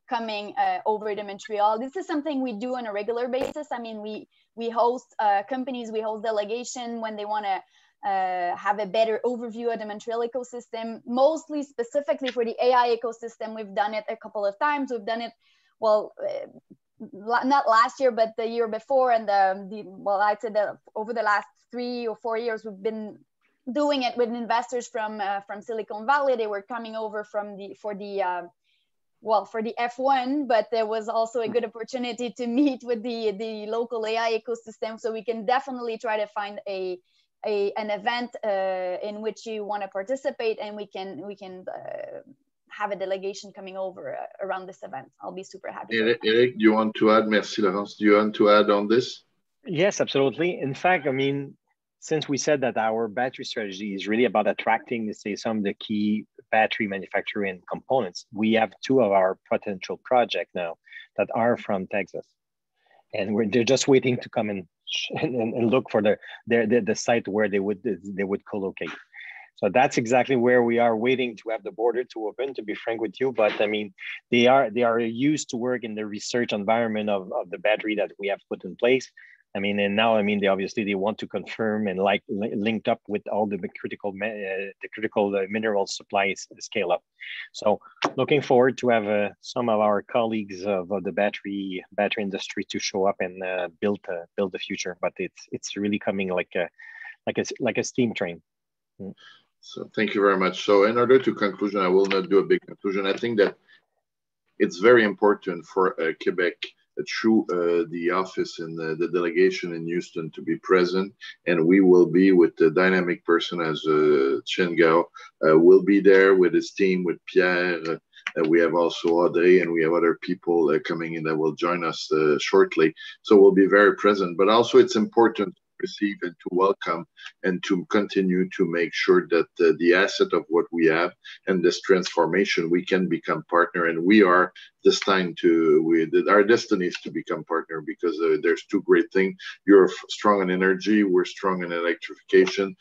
coming over to Montreal. This is something we do on a regular basis. I mean, we host companies, we host delegation when they want to have a better overview of the Montreal ecosystem, mostly specifically for the AI ecosystem. We've done it a couple of times. We've done it, not last year, but the year before. And I'd say that over the last 3 or 4 years, we've been doing it with investors from Silicon Valley. They were coming over for the F1, but there was also a good opportunity to meet with the local AI ecosystem. So we can definitely try to find an event in which you want to participate, and we can have a delegation coming over around this event. I'll be super happy. Eric, do you want to add? Merci, Laurence. Do you want to add on this? Yes, absolutely. In fact, I mean, since we said that our battery strategy is really about attracting, let's say, some of the key battery manufacturing components, we have 2 of our potential projects now that are from Texas, and they're just waiting to come and look for the site where they would co-locate. So that's exactly where we are, waiting to have the border to open, to be frank with you. But I mean, they are used to work in the research environment of the battery that we have put in place. I mean, and now, I mean, they want to confirm and linked up with all the critical mineral supplies scale up. So looking forward to have some of our colleagues of the battery industry to show up and build the future. But it's really coming like a steam train. So thank you very much. So in order to conclusion, I will not do a big conclusion. I think that it's very important for Quebec through the office and the delegation in Houston to be present, and we will be with the dynamic person as Chen Gao will be there with his team, with Pierre. We have also Audrey, and we have other people coming in that will join us shortly. So we'll be very present, but also it's important to receive and to welcome and to continue to make sure that the asset of what we have and this transformation, we can become partner, and we are destined to, our destiny is to become partner, because there's 2 great things. You're strong in energy, we're strong in electrification.